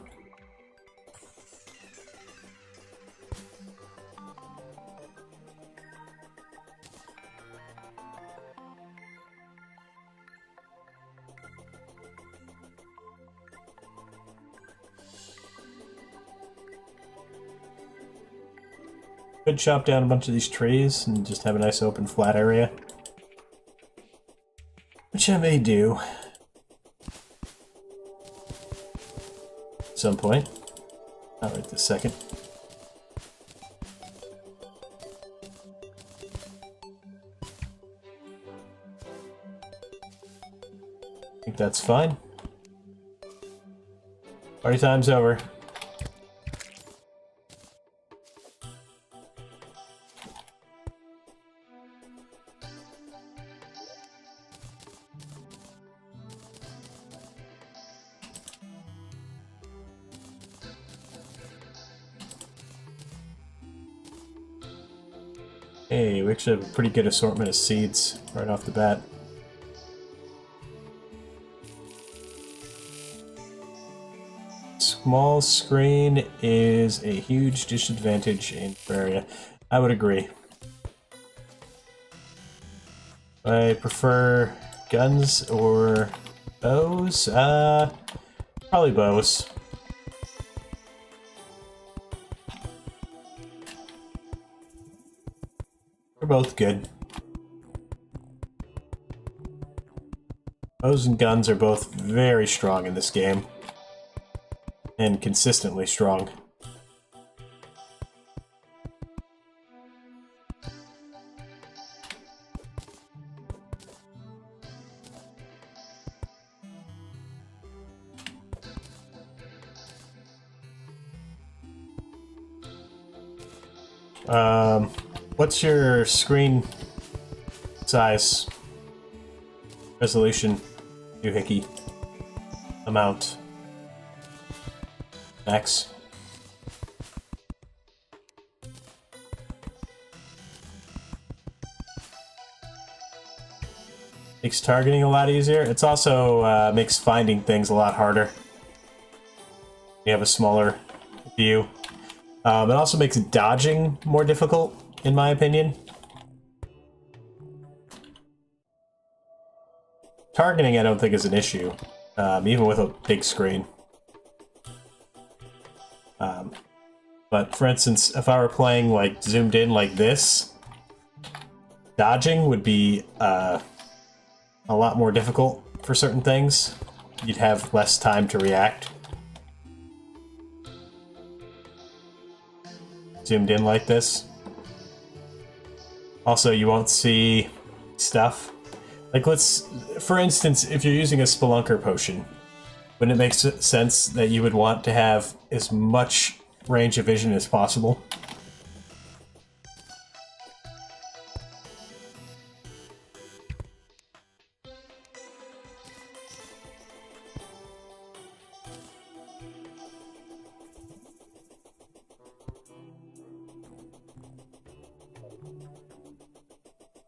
Could chop down a bunch of these trees and just have a nice open flat area. Which I may do. At some point. Not right this second. I think that's fine. Party time's over. Hey, we actually have a pretty good assortment of seeds right off the bat. Small screen is a huge disadvantage in Terraria. I would agree. I prefer guns or bows? Probably bows. They're both good. Bows and guns are both very strong in this game. And consistently strong. What's your screen size? Resolution? Doohickey? Amount? Max? Makes targeting a lot easier. It's also makes finding things a lot harder. You have a smaller view. It also makes dodging more difficult, in my opinion. Targeting, I don't think, is an issue, even with a big screen. But for instance, if I were playing like zoomed in like this, dodging would be a lot more difficult for certain things. You'd have less time to react. Zoomed in like this. Also, you won't see stuff. Like, for instance, if you're using a Spelunker potion, wouldn't it make sense that you would want to have as much range of vision as possible?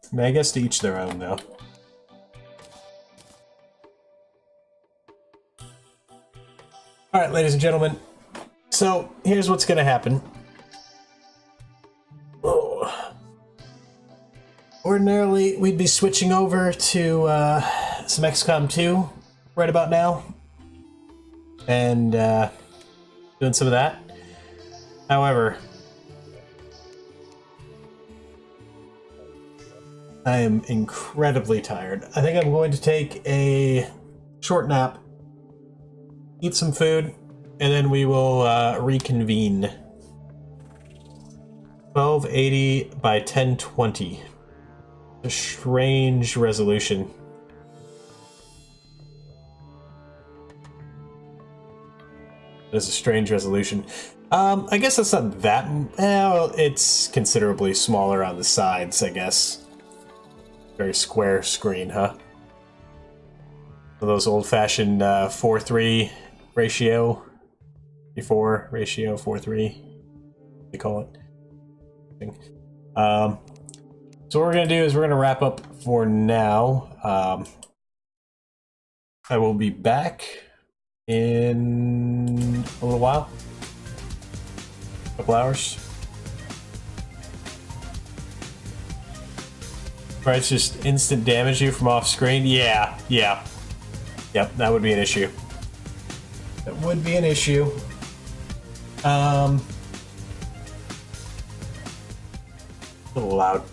I mean, I guess to each their own, though. Alright, ladies and gentlemen. So, here's what's gonna happen. Oh. Ordinarily, we'd be switching over to some XCOM 2 right about now. And doing some of that. However, I am incredibly tired. I think I'm going to take a short nap, eat some food, and then we will reconvene. 1280 by 1020. A strange resolution. It's a strange resolution. I guess that's not that... well, it's considerably smaller on the sides, I guess. Very square screen, huh? So those old-fashioned 4:3 ratio. 4 ratio, 4:3. They call it. So what we're going to do is we're going to wrap up for now. I will be back in a little while. A couple hours. Right, it's just instant damage you from off screen? Yeah. Yep, that would be an issue. That would be an issue. A little loud.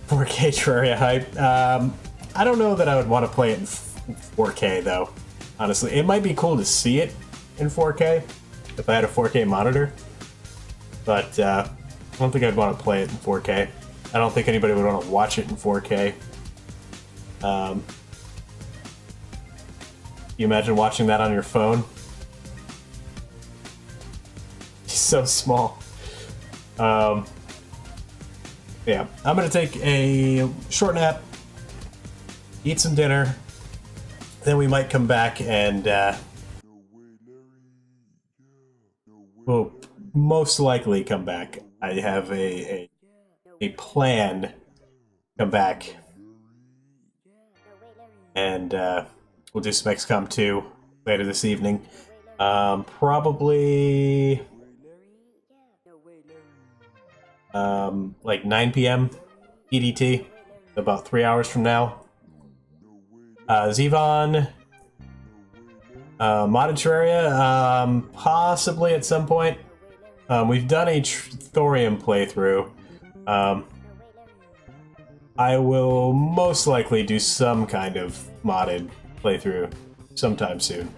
4K Terraria hype. I don't know that I would want to play it in 4K though. Honestly, it might be cool to see it in 4K if I had a 4K monitor, but I don't think I'd want to play it in 4K. I don't think anybody would want to watch it in 4K. You imagine watching that on your phone? It's so small. Yeah, I'm gonna take a short nap, eat some dinner, then we might come back and we'll most likely come back. I have a plan to come back, and we'll do some XCOM 2 later this evening. Probably like 9 p.m. EDT, about 3 hours from now. Zevon, modded Terraria, possibly at some point. We've done a Thorium playthrough. I will most likely do some kind of modded playthrough sometime soon.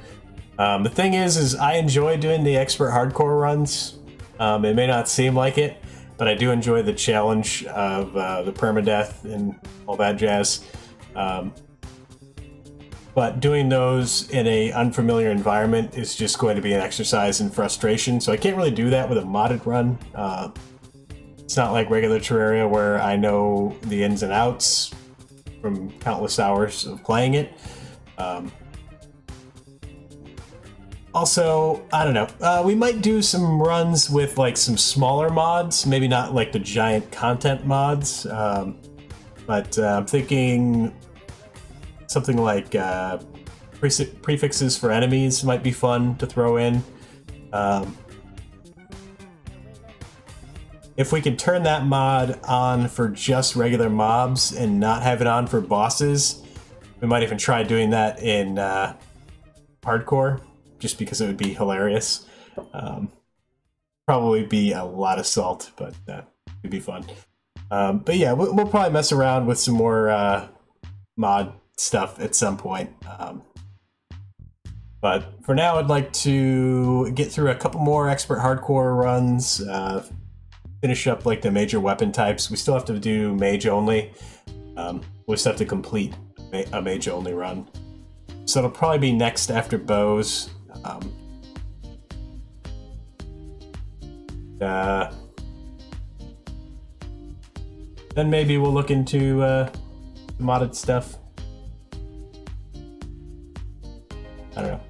The thing is I enjoy doing the expert hardcore runs. It may not seem like it, but I do enjoy the challenge of the permadeath and all that jazz. But doing those in an unfamiliar environment is just going to be an exercise in frustration, so I can't really do that with a modded run. It's not like regular Terraria where I know the ins and outs from countless hours of playing it. Also, I don't know, we might do some runs with like some smaller mods, maybe not like the giant content mods, but I'm thinking something like prefixes for enemies might be fun to throw in. If we can turn that mod on for just regular mobs and not have it on for bosses, we might even try doing that in hardcore, just because it would be hilarious. Probably be a lot of salt, but it'd be fun. But yeah, we'll probably mess around with some more mod stuff at some point. But for now, I'd like to get through a couple more expert hardcore runs, finish up like the major weapon types. We still have to do mage only. We still have to complete a mage only run. So it'll probably be next after bows. Then maybe we'll look into modded stuff. I don't know.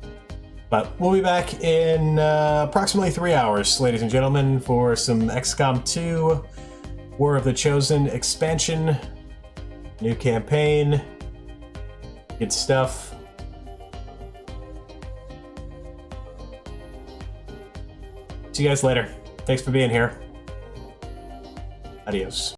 But we'll be back in approximately 3 hours, ladies and gentlemen, for some XCOM 2 War of the Chosen expansion. New campaign. Good stuff. See you guys later. Thanks for being here. Adios.